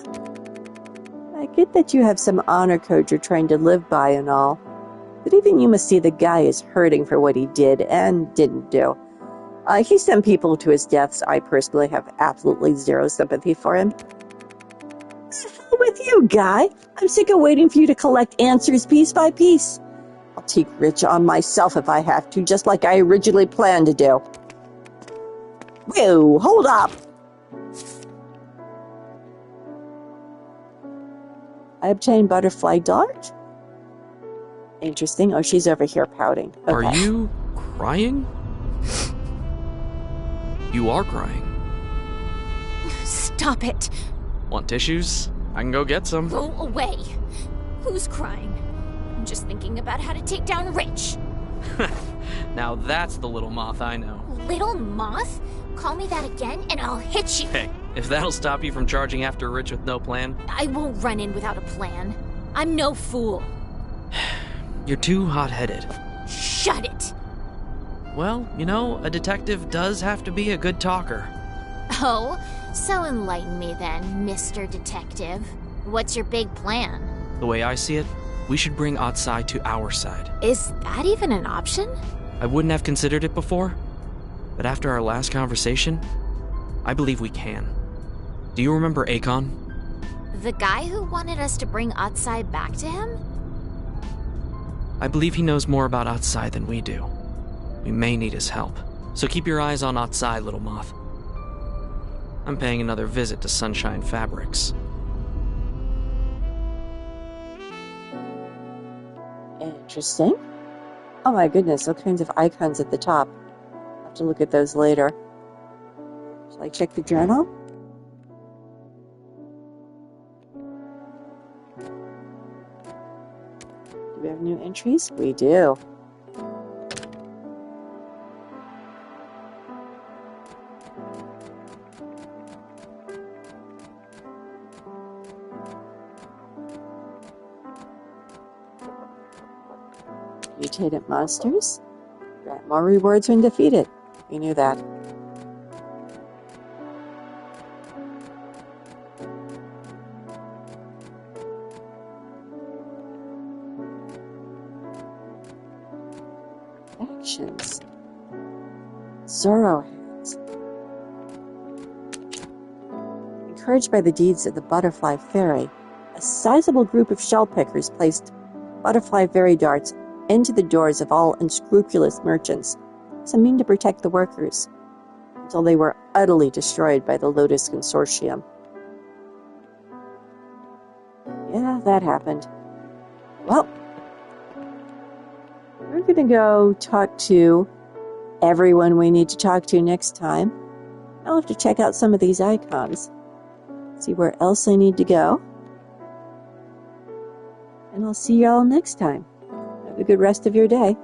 I get that you have some honor code you're trying to live by and all, but even you must see the guy is hurting for what he did and didn't do. He sent people to his deaths. I personally have absolutely zero sympathy for him. With you, Guy. I'm sick of waiting for you to collect answers piece by piece. I'll take Rich on myself if I have to, just like I originally planned to do. Whoa, hold up! I obtained Butterfly Dart. Interesting. Oh, she's over here pouting. Okay. Are you crying? You are crying. Stop it. Want tissues? I can go get some. Go away. Who's crying? I'm just thinking about how to take down Rich. Now that's the little moth I know. Little moth? Call me that again and I'll hit you. Hey, if that'll stop you from charging after Rich with no plan. I won't run in without a plan. I'm no fool. You're too hot-headed. Shut it. Well, you know, a detective does have to be a good talker. Oh, so enlighten me then, Mr. Detective. What's your big plan? The way I see it, we should bring Atsai to our side. Is that even an option? I wouldn't have considered it before, but after our last conversation, I believe we can. Do you remember Akon? The guy who wanted us to bring Atsai back to him? I believe he knows more about Atsai than we do. We may need his help, so keep your eyes on Atsai, little moth. I'm paying another visit to Sunshine Fabrics. Interesting. Oh my goodness, all kinds of icons at the top. I'll have to look at those later. Shall I check the journal? Do we have new entries? We do. Mutated monsters. Grant more rewards when defeated. We knew that. Actions. Zorro hands. Encouraged by the deeds of the Butterfly Fairy, a sizable group of shell pickers placed Butterfly Fairy darts into the doors of all unscrupulous merchants, as a mean to protect the workers, until they were utterly destroyed by the Lotus Consortium. Yeah, that happened. Well, we're going to go talk to everyone we need to talk to next time. I'll have to check out some of these icons, see where else I need to go, and I'll see you all next time. Have a good rest of your day.